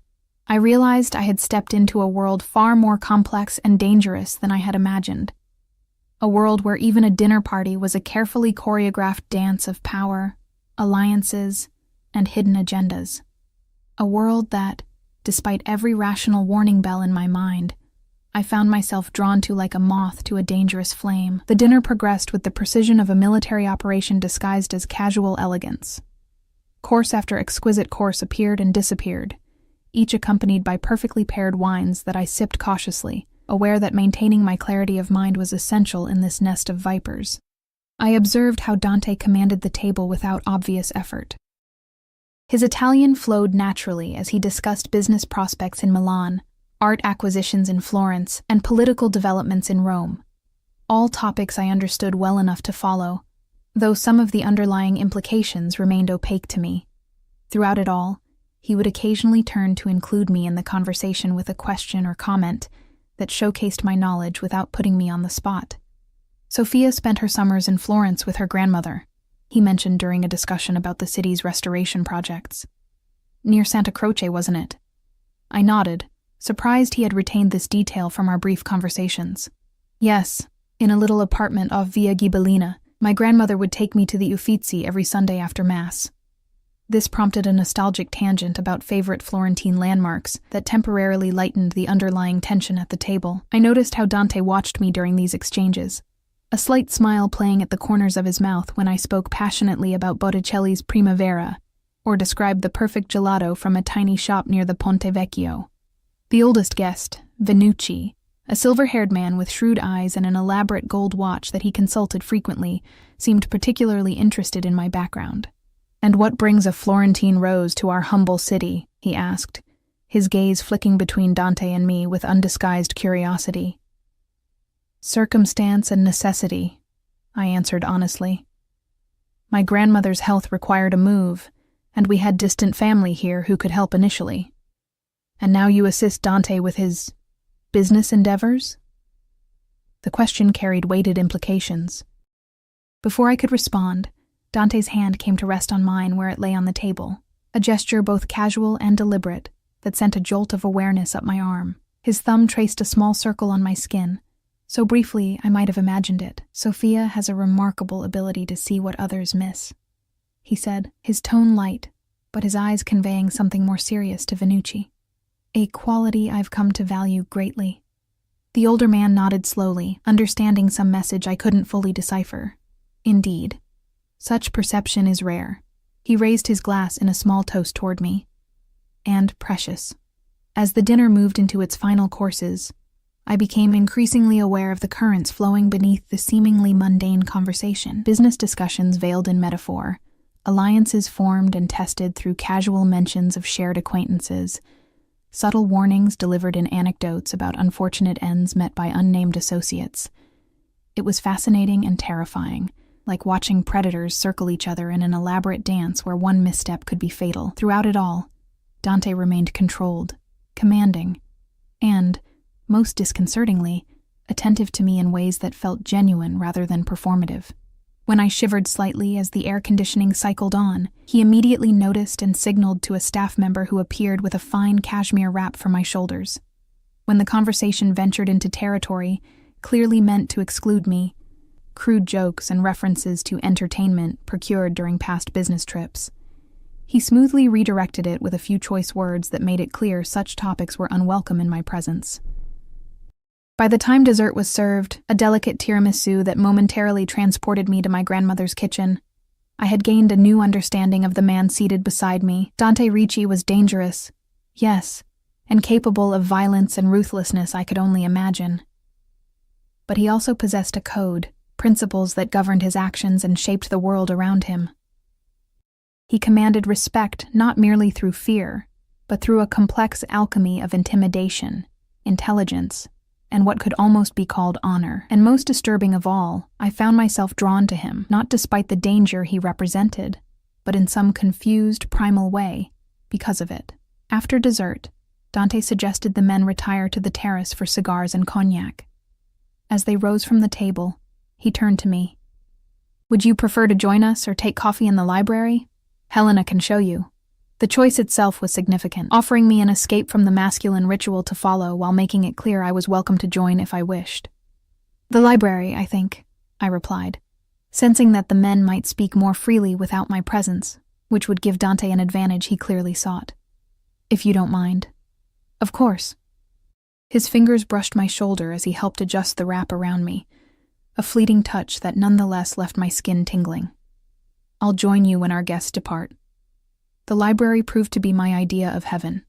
I realized I had stepped into a world far more complex and dangerous than I had imagined. A world where even a dinner party was a carefully choreographed dance of power, alliances, and hidden agendas. A world that, despite every rational warning bell in my mind, I found myself drawn to like a moth to a dangerous flame. The dinner progressed with the precision of a military operation disguised as casual elegance. Course after exquisite course appeared and disappeared, each accompanied by perfectly paired wines that I sipped cautiously, aware that maintaining my clarity of mind was essential in this nest of vipers. I observed how Dante commanded the table without obvious effort. His Italian flowed naturally as he discussed business prospects in Milan, art acquisitions in Florence, and political developments in Rome. All topics I understood well enough to follow, though some of the underlying implications remained opaque to me. Throughout it all, he would occasionally turn to include me in the conversation with a question or comment that showcased my knowledge without putting me on the spot. Sophia spent her summers in Florence with her grandmother, he mentioned during a discussion about the city's restoration projects. Near Santa Croce, wasn't it? I nodded, surprised he had retained this detail from our brief conversations. Yes, in a little apartment off Via Ghibellina, my grandmother would take me to the Uffizi every Sunday after Mass. This prompted a nostalgic tangent about favorite Florentine landmarks that temporarily lightened the underlying tension at the table. I noticed how Dante watched me during these exchanges, a slight smile playing at the corners of his mouth when I spoke passionately about Botticelli's Primavera, or described the perfect gelato from a tiny shop near the Ponte Vecchio. The oldest guest, Venucci, a silver-haired man with shrewd eyes and an elaborate gold watch that he consulted frequently, seemed particularly interested in my background. "And what brings a Florentine rose to our humble city?" he asked, his gaze flicking between Dante and me with undisguised curiosity. "Circumstance and necessity," I answered honestly. "My grandmother's health required a move, and we had distant family here who could help initially. And now you assist Dante with his business endeavors?" The question carried weighted implications. Before I could respond, Dante's hand came to rest on mine where it lay on the table, a gesture both casual and deliberate that sent a jolt of awareness up my arm. His thumb traced a small circle on my skin, so briefly I might have imagined it. "Sophia has a remarkable ability to see what others miss," he said, his tone light, but his eyes conveying something more serious to Venucci. "A quality I've come to value greatly." The older man nodded slowly, understanding some message I couldn't fully decipher. "Indeed. Such perception is rare." He raised his glass in a small toast toward me. "And precious." As the dinner moved into its final courses, I became increasingly aware of the currents flowing beneath the seemingly mundane conversation. Business discussions veiled in metaphor, alliances formed and tested through casual mentions of shared acquaintances, subtle warnings delivered in anecdotes about unfortunate ends met by unnamed associates. It was fascinating and terrifying, like watching predators circle each other in an elaborate dance where one misstep could be fatal. Throughout it all, Dante remained controlled, commanding, and, most disconcertingly, attentive to me in ways that felt genuine rather than performative. When I shivered slightly as the air conditioning cycled on, he immediately noticed and signaled to a staff member who appeared with a fine cashmere wrap for my shoulders. When the conversation ventured into territory clearly meant to exclude me, crude jokes and references to entertainment procured during past business trips, he smoothly redirected it with a few choice words that made it clear such topics were unwelcome in my presence. By the time dessert was served, a delicate tiramisu that momentarily transported me to my grandmother's kitchen, I had gained a new understanding of the man seated beside me. Dante Ricci was dangerous, yes, and capable of violence and ruthlessness I could only imagine. But he also possessed a code, principles that governed his actions and shaped the world around him. He commanded respect not merely through fear, but through a complex alchemy of intimidation, intelligence, and what could almost be called honor. And most disturbing of all, I found myself drawn to him, not despite the danger he represented, but in some confused, primal way, because of it. After dessert, Dante suggested the men retire to the terrace for cigars and cognac. As they rose from the table, he turned to me. "Would you prefer to join us or take coffee in the library? Helena can show you." The choice itself was significant, offering me an escape from the masculine ritual to follow while making it clear I was welcome to join if I wished. "The library, I think," I replied, sensing that the men might speak more freely without my presence, which would give Dante an advantage he clearly sought. "If you don't mind." "Of course." His fingers brushed my shoulder as he helped adjust the wrap around me, a fleeting touch that nonetheless left my skin tingling. "I'll join you when our guests depart." The library proved to be my idea of heaven.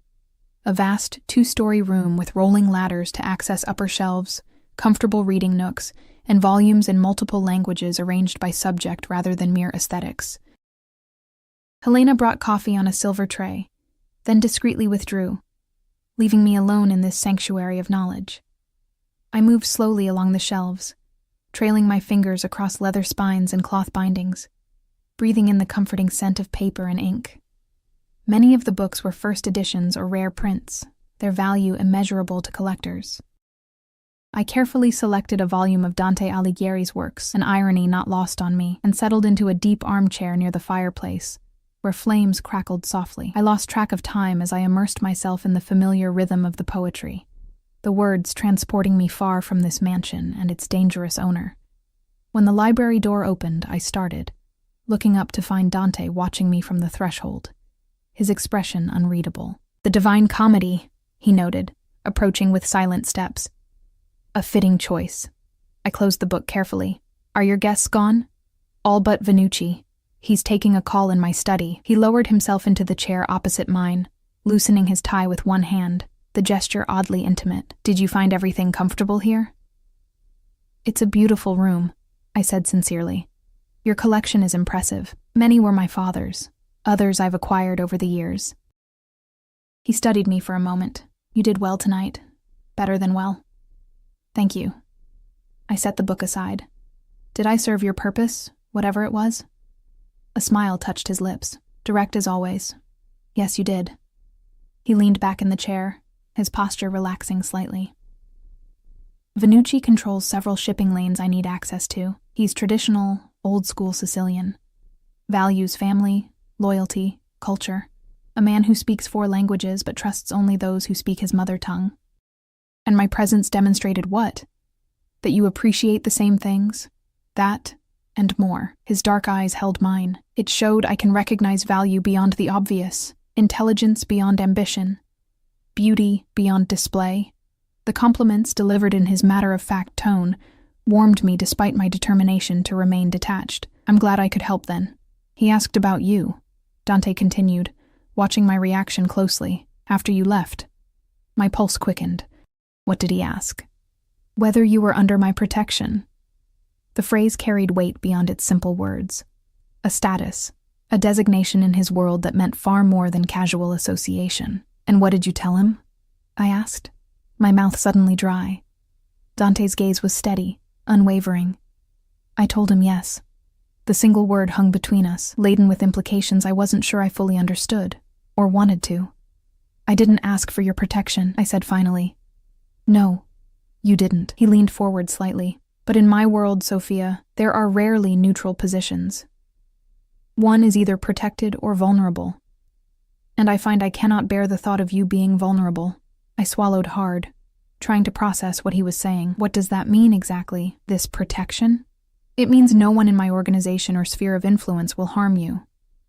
A vast, 2-story room with rolling ladders to access upper shelves, comfortable reading nooks, and volumes in multiple languages arranged by subject rather than mere aesthetics. Helena brought coffee on a silver tray, then discreetly withdrew, leaving me alone in this sanctuary of knowledge. I moved slowly along the shelves, trailing my fingers across leather spines and cloth bindings, breathing in the comforting scent of paper and ink. Many of the books were first editions or rare prints, their value immeasurable to collectors. I carefully selected a volume of Dante Alighieri's works, an irony not lost on me, and settled into a deep armchair near the fireplace, where flames crackled softly. I lost track of time as I immersed myself in the familiar rhythm of the poetry, the words transporting me far from this mansion and its dangerous owner. When the library door opened, I started, looking up to find Dante watching me from the threshold, his expression unreadable. "The Divine Comedy," he noted, approaching with silent steps. "A fitting choice." I closed the book carefully. "Are your guests gone?" "All but Vannucci. He's taking a call in my study." He lowered himself into the chair opposite mine, loosening his tie with one hand, the gesture oddly intimate. "Did you find everything comfortable here?" "It's a beautiful room," I said sincerely. "Your collection is impressive. Many were my father's. Others I've acquired over the years." He studied me for a moment. "You did well tonight. Better than well." "Thank you." I set the book aside. "Did I serve your purpose, whatever it was?" A smile touched his lips, direct as always. "Yes, you did." He leaned back in the chair, his posture relaxing slightly. "Vannucci controls several shipping lanes I need access to. He's traditional, old-school Sicilian. Values family, loyalty, culture. A man who speaks 4 languages but trusts only those who speak his mother tongue. And my presence demonstrated what? That you appreciate the same things? That, and more." His dark eyes held mine. It showed I can recognize value beyond the obvious, intelligence beyond ambition, beauty beyond display. The compliments delivered in his matter-of-fact tone warmed me despite my determination to remain detached. "I'm glad I could help then." "He asked about you," Dante continued, watching my reaction closely. "After you left." My pulse quickened. "What did he ask?" "Whether you were under my protection." The phrase carried weight beyond its simple words. A status, a designation in his world that meant far more than casual association. "And what did you tell him?" I asked, my mouth suddenly dry. Dante's gaze was steady, unwavering. I told him yes. The single word hung between us, laden with implications I wasn't sure I fully understood, or wanted to. "I didn't ask for your protection," I said finally. "No, you didn't." He leaned forward slightly. "But in my world, Sophia, there are rarely neutral positions. One is either protected or vulnerable. And I find I cannot bear the thought of you being vulnerable." I swallowed hard, trying to process what he was saying. "What does that mean exactly, this protection?" "It means no one in my organization or sphere of influence will harm you.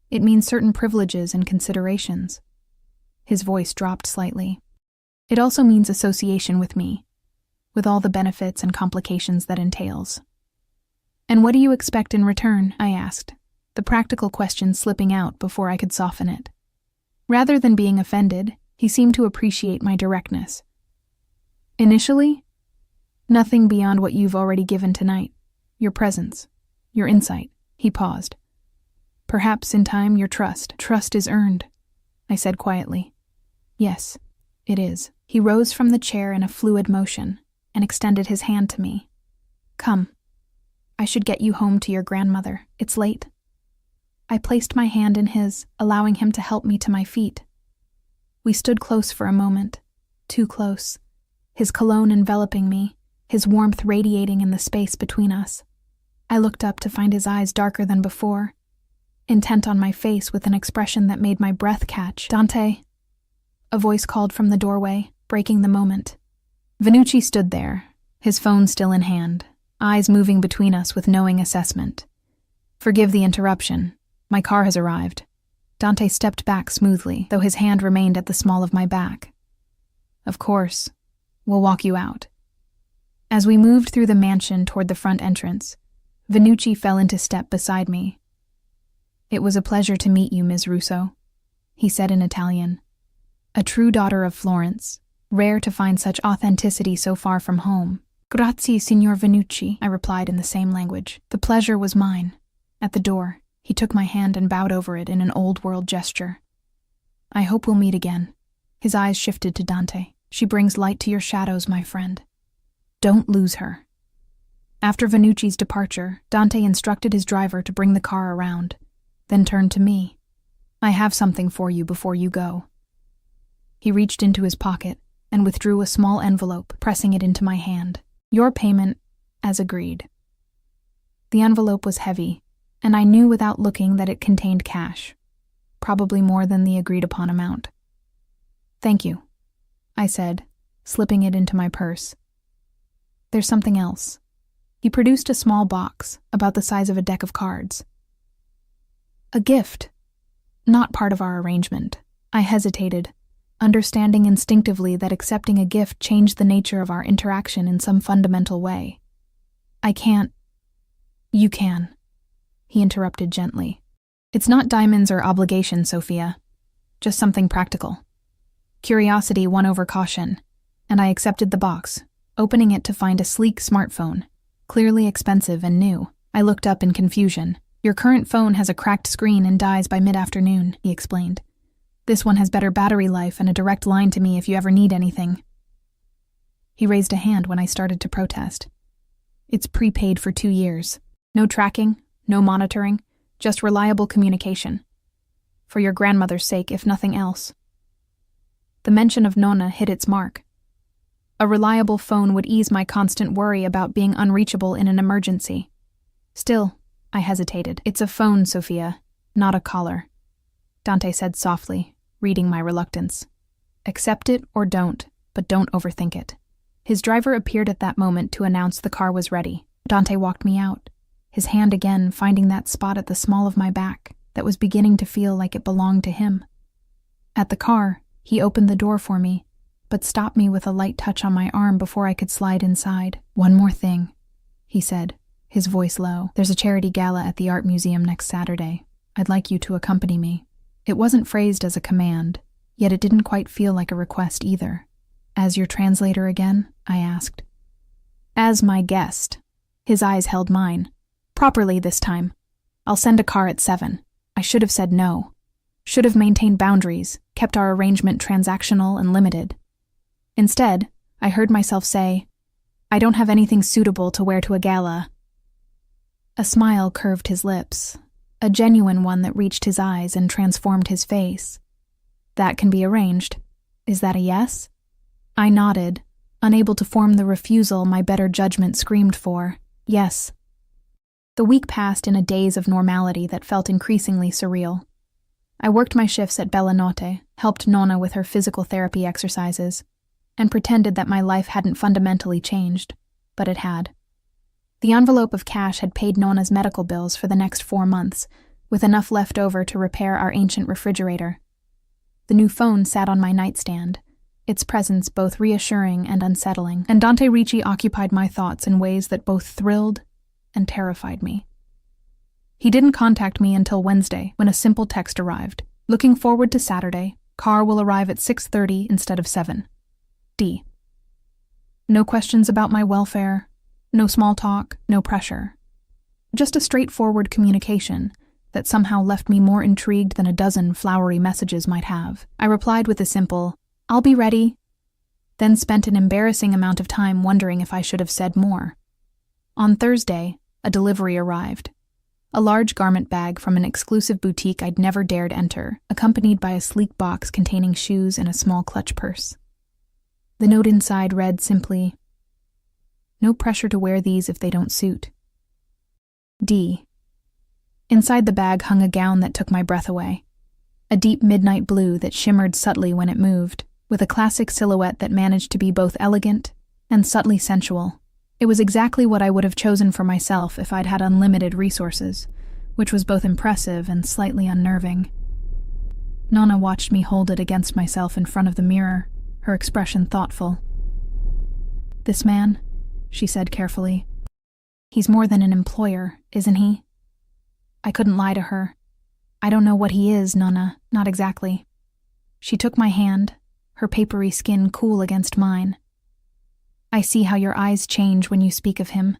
It means certain privileges and considerations." His voice dropped slightly. "It also means association with me, with all the benefits and complications that entails." "And what do you expect in return?" I asked, the practical question slipping out before I could soften it. Rather than being offended, he seemed to appreciate my directness. "Initially, nothing beyond what you've already given tonight. Your presence, your insight." He paused. "Perhaps in time your trust. Trust is earned," I said quietly. "Yes, it is." He rose from the chair in a fluid motion and extended his hand to me. "Come. I should get you home to your grandmother. It's late." I placed my hand in his, allowing him to help me to my feet. We stood close for a moment, too close, his cologne enveloping me, his warmth radiating in the space between us. I looked up to find his eyes darker than before, intent on my face with an expression that made my breath catch. "Dante," a voice called from the doorway, breaking the moment. Vannucci stood there, his phone still in hand, eyes moving between us with knowing assessment. "Forgive the interruption. My car has arrived." Dante stepped back smoothly, though his hand remained at the small of my back. "Of course. We'll walk you out." As we moved through the mansion toward the front entrance, Vannucci fell into step beside me. "It was a pleasure to meet you, Ms. Russo," he said in Italian. "A true daughter of Florence, rare to find such authenticity so far from home." "Grazie, Signor Vannucci," I replied in the same language. "The pleasure was mine." At the door, he took my hand and bowed over it in an old-world gesture. "I hope we'll meet again." His eyes shifted to Dante. "She brings light to your shadows, my friend. Don't lose her." After Vannucci's departure, Dante instructed his driver to bring the car around, then turned to me. "I have something for you before you go." He reached into his pocket and withdrew a small envelope, pressing it into my hand. "Your payment, as agreed." The envelope was heavy, and I knew without looking that it contained cash, probably more than the agreed-upon amount. "Thank you," I said, slipping it into my purse. "There's something else." He produced a small box, about the size of a deck of cards. A gift. Not part of our arrangement. I hesitated, understanding instinctively that accepting a gift changed the nature of our interaction in some fundamental way. I can't. You can, he interrupted gently. It's not diamonds or obligation, Sophia. Just something practical. Curiosity won over caution, and I accepted the box, opening it to find a sleek smartphone, clearly expensive and new. I looked up in confusion. Your current phone has a cracked screen and dies by mid-afternoon, he explained. This one has better battery life and a direct line to me if you ever need anything. He raised a hand when I started to protest. It's prepaid for 2 years. No tracking, no monitoring, just reliable communication. For your grandmother's sake, if nothing else. The mention of Nonna hit its mark. A reliable phone would ease my constant worry about being unreachable in an emergency. Still, I hesitated. It's a phone, Sophia, not a caller, Dante said softly, reading my reluctance. Accept it or don't, but don't overthink it. His driver appeared at that moment to announce the car was ready. Dante walked me out, his hand again finding that spot at the small of my back that was beginning to feel like it belonged to him. At the car, he opened the door for me, but stopped me with a light touch on my arm before I could slide inside. One more thing, he said, his voice low. There's a charity gala at the art museum next Saturday. I'd like you to accompany me. It wasn't phrased as a command, yet it didn't quite feel like a request either. As your translator again? I asked. As my guest. His eyes held mine. Properly this time. I'll send a car at 7. I should have said no. Should have maintained boundaries, kept our arrangement transactional and limited. Instead, I heard myself say, I don't have anything suitable to wear to a gala. A smile curved his lips, a genuine one that reached his eyes and transformed his face. That can be arranged. Is that a yes? I nodded, unable to form the refusal my better judgment screamed for. Yes. The week passed in a daze of normality that felt increasingly surreal. I worked my shifts at Bella Notte, helped Nonna with her physical therapy exercises, and pretended that my life hadn't fundamentally changed, but it had. The envelope of cash had paid Nonna's medical bills for the next 4 months, with enough left over to repair our ancient refrigerator. The new phone sat on my nightstand, its presence both reassuring and unsettling, and Dante Ricci occupied my thoughts in ways that both thrilled and terrified me. He didn't contact me until Wednesday, when a simple text arrived. Looking forward to Saturday, car will arrive at 6:30 instead of 7. D. No questions about my welfare, no small talk, no pressure. Just a straightforward communication that somehow left me more intrigued than a dozen flowery messages might have. I replied with a simple, I'll be ready, then spent an embarrassing amount of time wondering if I should have said more. On Thursday, a delivery arrived. A large garment bag from an exclusive boutique I'd never dared enter, accompanied by a sleek box containing shoes and a small clutch purse. The note inside read simply, no pressure to wear these if they don't suit. D. Inside the bag hung a gown that took my breath away. A deep midnight blue that shimmered subtly when it moved, with a classic silhouette that managed to be both elegant and subtly sensual. It was exactly what I would have chosen for myself if I'd had unlimited resources, which was both impressive and slightly unnerving. Nonna watched me hold it against myself in front of the mirror, her expression thoughtful. This man, she said carefully. He's more than an employer, isn't he? I couldn't lie to her. I don't know what he is, Nonna, not exactly. She took my hand, her papery skin cool against mine. I see how your eyes change when you speak of him.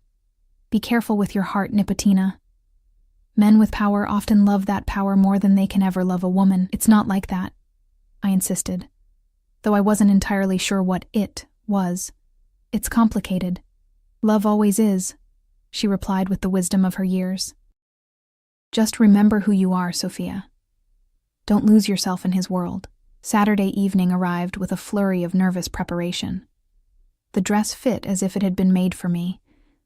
Be careful with your heart, Nipotina. Men with power often love that power more than they can ever love a woman. It's not like that, I insisted, though I wasn't entirely sure what it was. It's complicated. Love always is, she replied with the wisdom of her years. Just remember who you are, Sophia. Don't lose yourself in his world. Saturday evening arrived with a flurry of nervous preparation. The dress fit as if it had been made for me,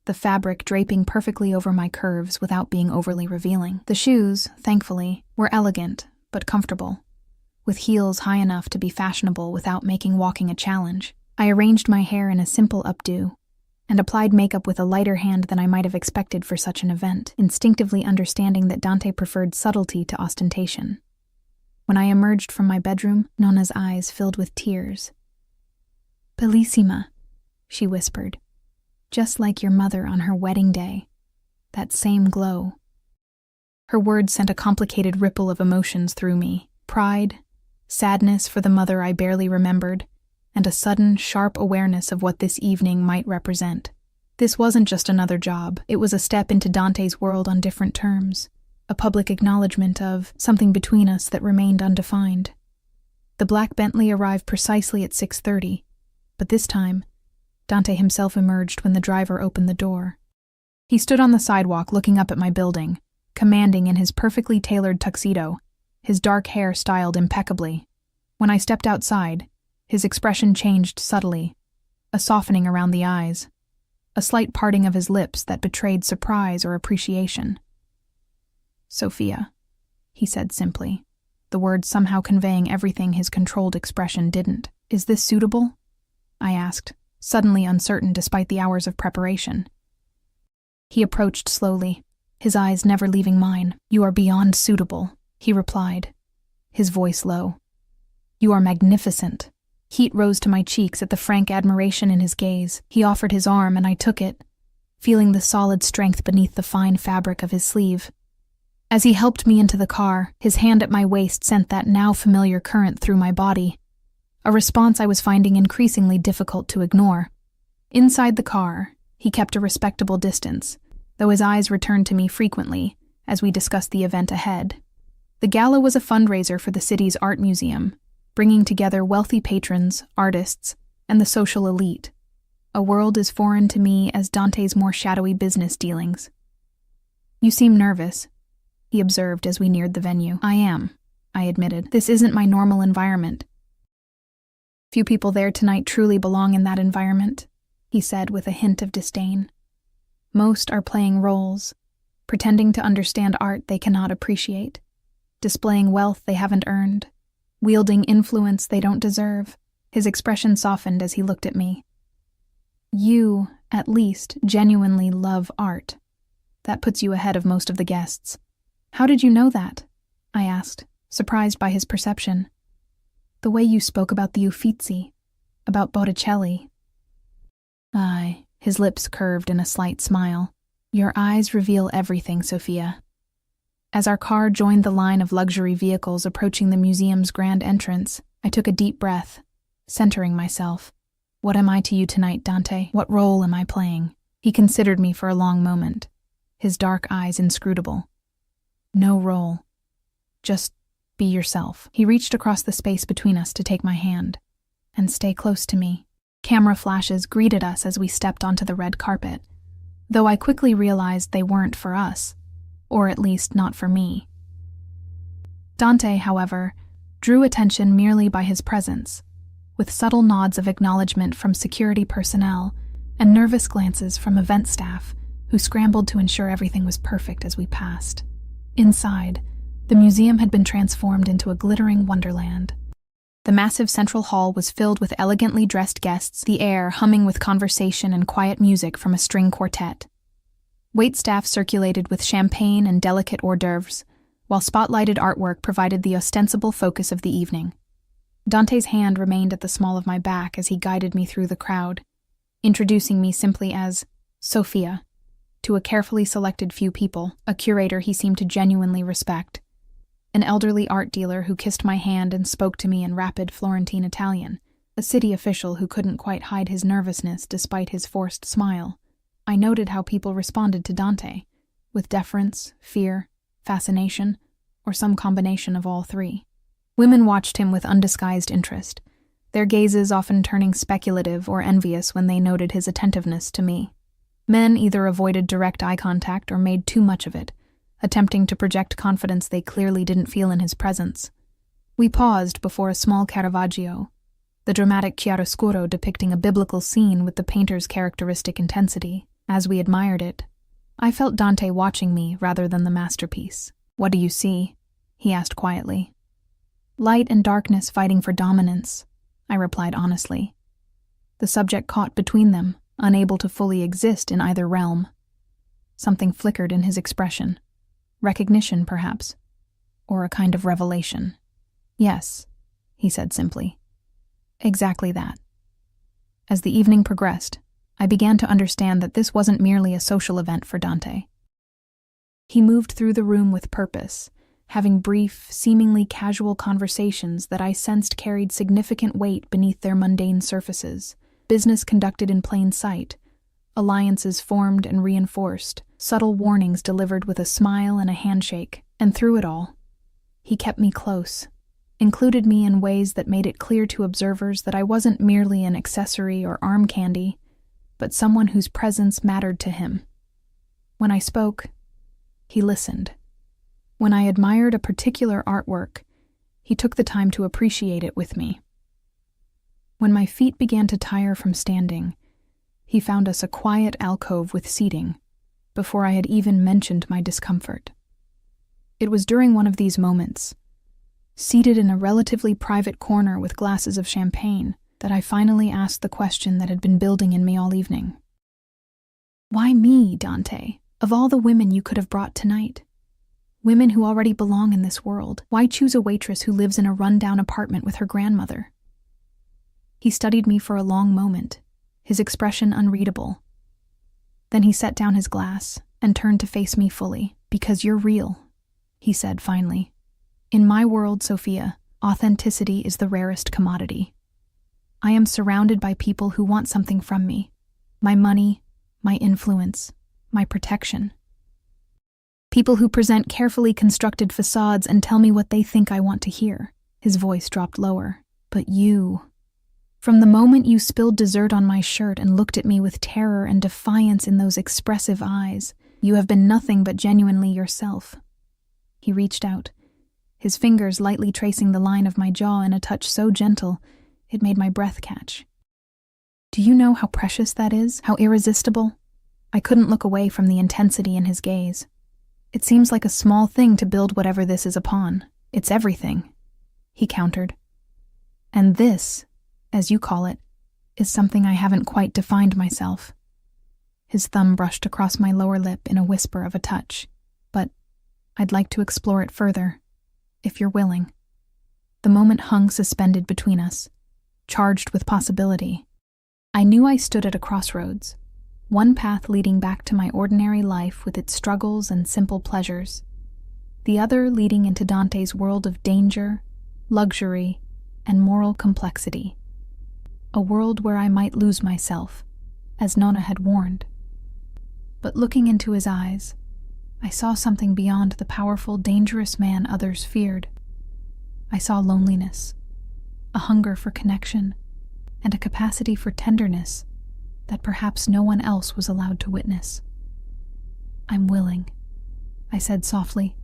the fabric draping perfectly over my curves without being overly revealing. The shoes, thankfully, were elegant but comfortable, with heels high enough to be fashionable without making walking a challenge. I arranged my hair in a simple updo, and applied makeup with a lighter hand than I might have expected for such an event, instinctively understanding that Dante preferred subtlety to ostentation. When I emerged from my bedroom, Nonna's eyes filled with tears. "Bellissima," she whispered, "just like your mother on her wedding day. That same glow." Her words sent a complicated ripple of emotions through me: pride, sadness for the mother I barely remembered, and a sudden, sharp awareness of what this evening might represent. This wasn't just another job. It was a step into Dante's world on different terms, a public acknowledgement of something between us that remained undefined. The black Bentley arrived precisely at 6:30, but this time, Dante himself emerged when the driver opened the door. He stood on the sidewalk looking up at my building, commanding in his perfectly tailored tuxedo, his dark hair styled impeccably. When I stepped outside, his expression changed subtly, a softening around the eyes, a slight parting of his lips that betrayed surprise or appreciation. "Sophia," he said simply, the words somehow conveying everything his controlled expression didn't. "Is this suitable?" I asked, suddenly uncertain despite the hours of preparation. He approached slowly, his eyes never leaving mine. "You are beyond suitable," he replied, his voice low. "You are magnificent." Heat rose to my cheeks at the frank admiration in his gaze. He offered his arm, and I took it, feeling the solid strength beneath the fine fabric of his sleeve. As he helped me into the car, his hand at my waist sent that now familiar current through my body, a response I was finding increasingly difficult to ignore. Inside the car, he kept a respectable distance, though his eyes returned to me frequently as we discussed the event ahead. The gala was a fundraiser for the city's art museum, bringing together wealthy patrons, artists, and the social elite, a world as foreign to me as Dante's more shadowy business dealings. "You seem nervous," he observed as we neared the venue. "I am," I admitted. "This isn't my normal environment." "Few people there tonight truly belong in that environment," he said with a hint of disdain. "Most are playing roles, pretending to understand art they cannot appreciate, displaying wealth they haven't earned, wielding influence they don't deserve." His expression softened as he looked at me. "You, at least, genuinely love art. That puts you ahead of most of the guests." "How did you know that?" I asked, surprised by his perception. "The way you spoke about the Uffizi, about Botticelli." "Aye," his lips curved in a slight smile. "Your eyes reveal everything, Sophia." As our car joined the line of luxury vehicles approaching the museum's grand entrance, I took a deep breath, centering myself. "What am I to you tonight, Dante? What role am I playing?" He considered me for a long moment, his dark eyes inscrutable. "No role. Just be yourself." He reached across the space between us to take my hand. "And stay close to me." Camera flashes greeted us as we stepped onto the red carpet, though I quickly realized they weren't for us, or at least not for me. Dante, however, drew attention merely by his presence, with subtle nods of acknowledgement from security personnel and nervous glances from event staff who scrambled to ensure everything was perfect as we passed. Inside, the museum had been transformed into a glittering wonderland. The massive central hall was filled with elegantly dressed guests, the air humming with conversation and quiet music from a string quartet. Waitstaff circulated with champagne and delicate hors d'oeuvres, while spotlighted artwork provided the ostensible focus of the evening. Dante's hand remained at the small of my back as he guided me through the crowd, introducing me simply as Sophia to a carefully selected few people, a curator he seemed to genuinely respect, an elderly art dealer who kissed my hand and spoke to me in rapid Florentine Italian, a city official who couldn't quite hide his nervousness despite his forced smile. I noted how people responded to Dante, with deference, fear, fascination, or some combination of all three. Women watched him with undisguised interest, their gazes often turning speculative or envious when they noted his attentiveness to me. Men either avoided direct eye contact or made too much of it, attempting to project confidence they clearly didn't feel in his presence. We paused before a small Caravaggio, the dramatic chiaroscuro depicting a biblical scene with the painter's characteristic intensity. As we admired it, I felt Dante watching me rather than the masterpiece. "What do you see?" he asked quietly. "Light and darkness fighting for dominance," I replied honestly. "The subject caught between them, unable to fully exist in either realm. Something flickered in his expression. Recognition, perhaps, or a kind of revelation. "Yes," he said simply. "Exactly that." As the evening progressed, I began to understand that this wasn't merely a social event for Dante. He moved through the room with purpose, having brief, seemingly casual conversations that I sensed carried significant weight beneath their mundane surfaces. Business conducted in plain sight, alliances formed and reinforced, subtle warnings delivered with a smile and a handshake, and through it all, he kept me close, included me in ways that made it clear to observers that I wasn't merely an accessory or arm candy, but someone whose presence mattered to him. When I spoke, he listened. When I admired a particular artwork, he took the time to appreciate it with me. When my feet began to tire from standing, he found us a quiet alcove with seating, before I had even mentioned my discomfort. It was during one of these moments, seated in a relatively private corner with glasses of champagne, that I finally asked the question that had been building in me all evening. "Why me, Dante? Of all the women you could have brought tonight? Women who already belong in this world. Why choose a waitress who lives in a run-down apartment with her grandmother?" He studied me for a long moment, his expression unreadable. Then he set down his glass and turned to face me fully. "Because you're real," he said finally. "In my world, Sophia, authenticity is the rarest commodity. I am surrounded by people who want something from me. My money, my influence, my protection. People who present carefully constructed facades and tell me what they think I want to hear." His voice dropped lower. "But you... From the moment you spilled dessert on my shirt and looked at me with terror and defiance in those expressive eyes, you have been nothing but genuinely yourself." He reached out, his fingers lightly tracing the line of my jaw in a touch so gentle, it made my breath catch. "Do you know how precious that is? How irresistible?" I couldn't look away from the intensity in his gaze. "It seems like a small thing to build whatever this is upon. It's everything," he countered. "And this, as you call it, is something I haven't quite defined myself." His thumb brushed across my lower lip in a whisper of a touch. "But I'd like to explore it further, if you're willing." The moment hung suspended between us, charged with possibility. I knew I stood at a crossroads, one path leading back to my ordinary life with its struggles and simple pleasures, the other leading into Dante's world of danger, luxury, and moral complexity. A world where I might lose myself, as Nona had warned. But looking into his eyes, I saw something beyond the powerful, dangerous man others feared. I saw loneliness, a hunger for connection, and a capacity for tenderness that perhaps no one else was allowed to witness. "I'm willing," I said softly.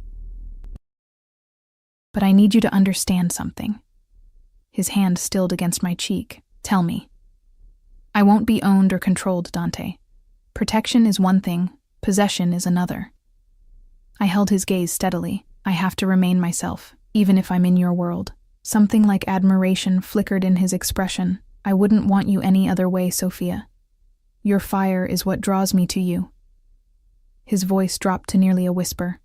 "But I need you to understand something." His hand stilled against my cheek. "Tell me." "I won't be owned or controlled, Dante. Protection is one thing, possession is another." I held his gaze steadily. "I have to remain myself, even if I'm in your world." Something like admiration flickered in his expression. "I wouldn't want you any other way, Sophia. Your fire is what draws me to you." His voice dropped to nearly a whisper.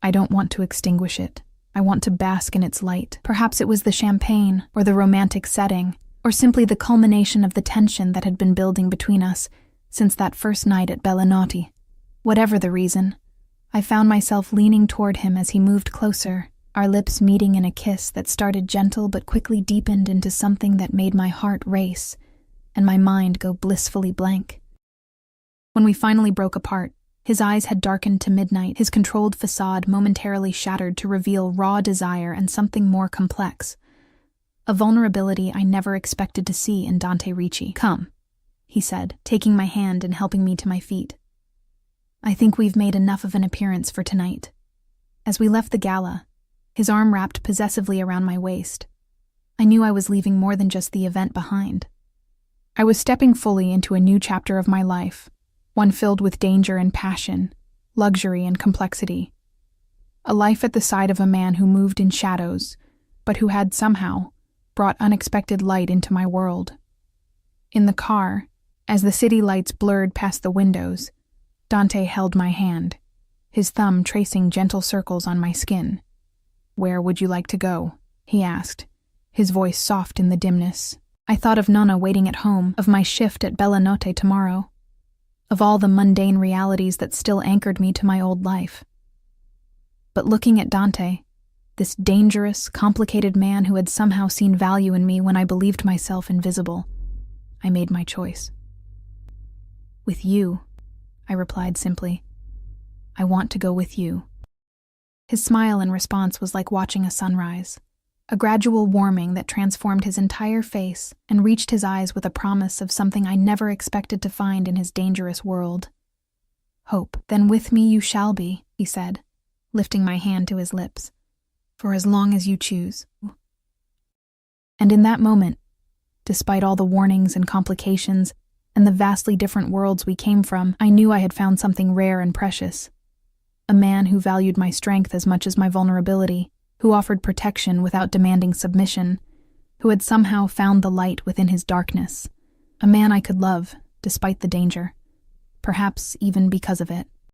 "I don't want to extinguish it. I want to bask in its light." Perhaps it was the champagne, or the romantic setting, or simply the culmination of the tension that had been building between us since that first night at Bellinotti. Whatever the reason, I found myself leaning toward him as he moved closer, our lips meeting in a kiss that started gentle but quickly deepened into something that made my heart race and my mind go blissfully blank. When we finally broke apart, his eyes had darkened to midnight, his controlled facade momentarily shattered to reveal raw desire and something more complex. A vulnerability I never expected to see in Dante Ricci. "Come," he said, taking my hand and helping me to my feet. "I think we've made enough of an appearance for tonight." As we left the gala, his arm wrapped possessively around my waist. I knew I was leaving more than just the event behind. I was stepping fully into a new chapter of my life, one filled with danger and passion, luxury and complexity. A life at the side of a man who moved in shadows, but who had somehow brought unexpected light into my world. In the car, As the city lights blurred past the windows, Dante held my hand, his thumb tracing gentle circles on my skin. "Where would you like to go?" he asked, his voice soft in the dimness. I thought of Nonna waiting at home, of my shift at Bella Notte tomorrow, of all the mundane realities that still anchored me to my old life. But looking at Dante, this dangerous, complicated man who had somehow seen value in me when I believed myself invisible, I made my choice. "With you," I replied simply. "I want to go with you." His smile in response was like watching a sunrise, a gradual warming that transformed his entire face and reached his eyes with a promise of something I never expected to find in his dangerous world. "Hope, then with me you shall be," he said, lifting my hand to his lips. "For as long as you choose." And in that moment, despite all the warnings and complications and the vastly different worlds we came from, I knew I had found something rare and precious. A man who valued my strength as much as my vulnerability, who offered protection without demanding submission, who had somehow found the light within his darkness. A man I could love, despite the danger, perhaps even because of it.